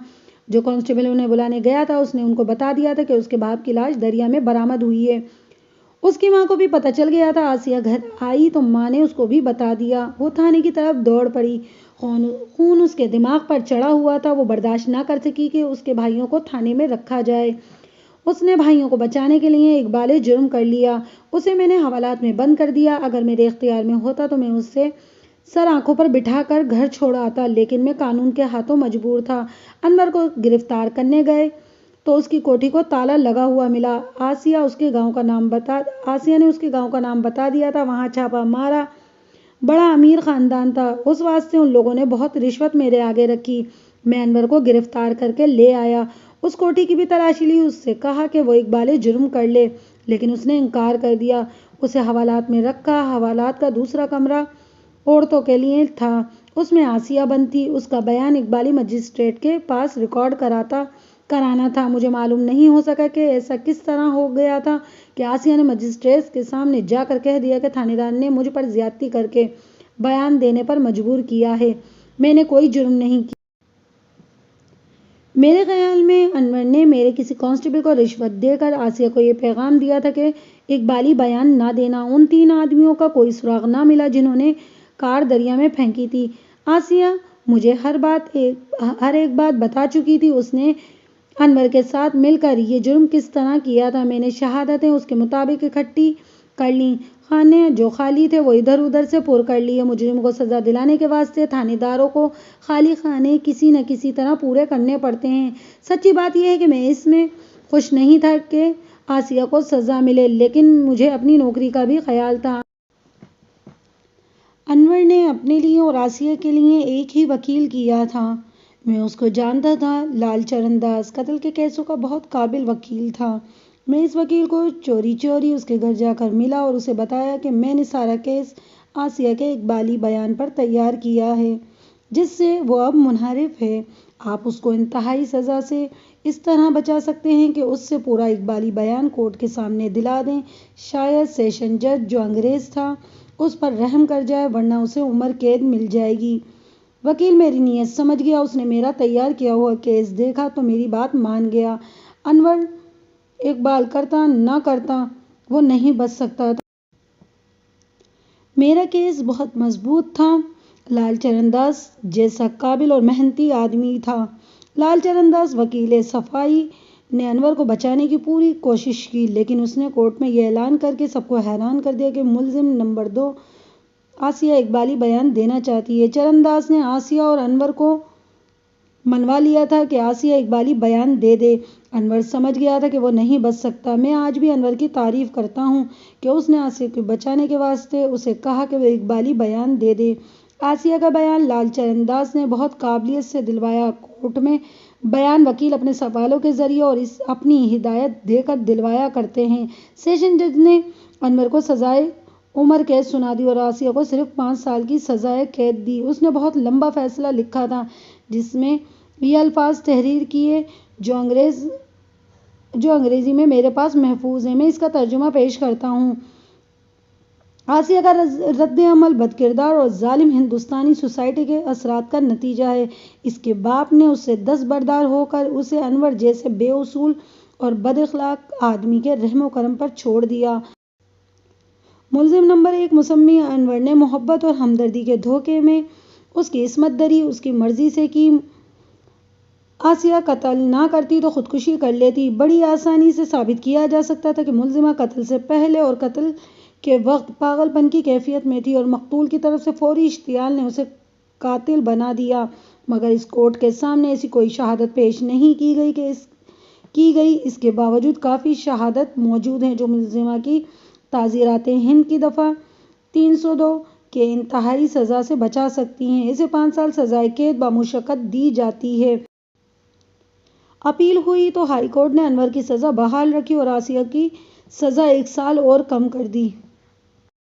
جو کانسٹیبل انہیں بلانے گیا تھا اس نے ان کو بتا دیا تھا کہ اس کے باپ کی لاش دریا میں برآمد ہوئی ہے۔ اس کی ماں کو بھی پتہ چل گیا تھا۔ آسیہ گھر آئی تو ماں نے اس کو بھی بتا دیا۔ وہ تھانے کی طرف دوڑ پڑی۔ خون اس کے دماغ پر چڑھا ہوا تھا۔ وہ برداشت نہ کر سکی کہ اس کے بھائیوں کو تھانے میں رکھا جائے۔ اس نے بھائیوں کو بچانے کے لیے اقبال جرم کر لیا۔ اسے میں نے حوالات میں بند کر دیا۔ اگر میرے اختیار میں ہوتا تو میں اسے سر آنکھوں پر بٹھا کر گھر چھوڑ آتا، لیکن میں قانون کے ہاتھوں مجبور تھا۔ انور کو گرفتار کرنے گئے تو اس کی کوٹھی کو تالا لگا ہوا ملا۔ آسیہ نے اس کے گاؤں کا نام بتا دیا تھا۔ وہاں چھاپا مارا۔ بڑا امیر خاندان تھا، اس واسطے ان لوگوں نے بہت رشوت میرے آگے رکھی۔ میں انور کو گرفتار کر کے لے آیا۔ اس کوٹھی کی بھی تلاشی لی۔ اس سے کہا کہ وہ اقبال جرم کر لے، لیکن اس نے انکار کر دیا۔ اسے حوالات میں رکھا۔ حوالات کا دوسرا کمرہ عورتوں کے لیے تھا، اس میں آسیہ بند تھی۔ اس کا بیان اقبالی مجسٹریٹ کے پاس ریکارڈ کرانا تھا۔ مجھے معلوم نہیں ہو سکا کہ ایسا کس طرح ہو گیا تھا کہ آسیہ نے مجسٹریٹ کے سامنے جا کر کہہ دیا کہ تھانے دار نے مجھ پر زیادتی کر کے بیان دینے پر مجبور کیا ہے، میں نے کوئی جرم نہیں کیا۔ میرے خیال میں انور نے میرے کسی کانسٹیبل کو رشوت دے کر آسیہ کو یہ پیغام دیا تھا کہ اقبالی بیان نہ دینا۔ ان 3 آدمیوں کا کوئی سراغ نہ ملا جنہوں نے کار دریا میں پھینکی تھی۔ آسیہ مجھے ہر ایک بات بتا چکی تھی۔ اس نے انور کے ساتھ مل کر یہ جرم کس طرح کیا تھا۔ میں نے شہادتیں اس کے مطابق اکٹھی کر لیں۔ خانے جو خالی تھے وہ ادھر ادھر سے پر کر لیے۔ مجرم کو سزا دلانے کے واسطے تھانے داروں کو خالی خانے کسی نہ کسی طرح پورے کرنے پڑتے ہیں۔ سچی بات یہ ہے کہ میں اس میں خوش نہیں تھا کہ آسیہ کو سزا ملے، لیکن مجھے اپنی نوکری کا بھی خیال تھا۔ انور نے اپنے لیے اور آسیہ کے لیے ایک ہی وکیل کیا تھا۔ میں اس کو جانتا تھا۔ لال چرن داس قتل کے کیسوں کا بہت قابل وکیل تھا۔ میں اس وکیل کو چوری چوری اس کے گھر جا کر ملا اور اسے بتایا کہ میں نے سارا کیس آسیہ کے اقبالی بیان پر تیار کیا ہے، جس سے وہ اب منحرف ہے۔ آپ اس کو انتہائی سزا سے اس طرح بچا سکتے ہیں کہ اس سے پورا اقبالی بیان کورٹ کے سامنے دلا دیں۔ شاید سیشن جج جو انگریز تھا اس پر رحم کر جائے، ورنہ اسے عمر قید مل جائے گی۔ وکیل میری نیت سمجھ گیا۔ اس نے میرا تیار کیا ہوا کیس دیکھا تو میری بات مان گیا۔ انور اقبال کرتا نہ کرتا وہ نہیں بچ سکتا تھا۔ میرا کیس بہت مضبوط تھا۔ لال چرن داس جیسا قابل اور محنتی آدمی تھا۔ لال چرن داس وکیل صفائی نے انور کو بچانے کی پوری کوشش کی، لیکن اس نے کورٹ میں یہ اعلان کر کے سب کو حیران کر دیا کہ ملزم نمبر 2 آسیہ اقبالی بیان دینا چاہتی ہے۔ چرن داس نے آسیہ اور انور کو منوا لیا تھا کہ آسیہ اقبالی بیان دے دے۔ انور سمجھ گیا تھا کہ وہ نہیں بچ سکتا۔ میں آج بھی انور کی تعریف کرتا ہوں کہ اس نے آسیہ کو بچانے کے واسطے اسے کہا کہ وہ اقبالی بیان دے دے۔ آسیہ کا بیان لال چرن داس نے بہت قابلیت سے دلوایا۔ کورٹ میں بیان وکیل اپنے سوالوں کے ذریعے اور اپنی ہدایت دے کر دلوایا کرتے ہیں۔ سیشن جج نے انور کو سزائے عمر قید سنا دی اور آسیہ کو صرف 5 سال کی سزائے قید دی۔ اس نے بہت لمبا فیصلہ لکھا تھا جس میں یہ الفاظ تحریر کیے جو انگریزی میں میرے پاس محفوظ ہیں۔ میں اس کا ترجمہ پیش کرتا ہوں۔ آسیہ کا رد عمل بد کردار اور ظالم ہندوستانی سوسائٹی کے اثرات کا نتیجہ ہے۔ اس کے باپ نے اس سے دستبردار ہو کر اسے انور جیسے بے اصول اور بد اخلاق آدمی کے رحم و کرم پر چھوڑ دیا۔ ملزم نمبر 1 مسمی انور نے محبت اور ہمدردی کے دھوکے میں اس کی عصمت دری اس کی مرضی سے کی۔ آسیہ قتل نہ کرتی تو خودکشی کر لیتی۔ بڑی آسانی سے ثابت کیا جا سکتا تھا کہ ملزمہ قتل سے پہلے اور قتل کے وقت پاگل پن کی کیفیت میں تھی اور مقتول کی طرف سے فوری اشتعال نے اسے قاتل بنا دیا، مگر اس کورٹ کے سامنے ایسی کوئی شہادت پیش نہیں کی گئی۔ اس کے باوجود کافی شہادت موجود ہیں جو ملزمہ کی تعزیرات ہند کی دفعہ 302 کے انتہائی سزا سے بچا سکتی ہیں۔ اسے 5 سال سزائے قید بمشقت دی جاتی ہے۔ اپیل ہوئی تو ہائی کورٹ نے انور کی سزا بحال رکھی اور آسیہ کی سزا 1 سال اور کم کر دی۔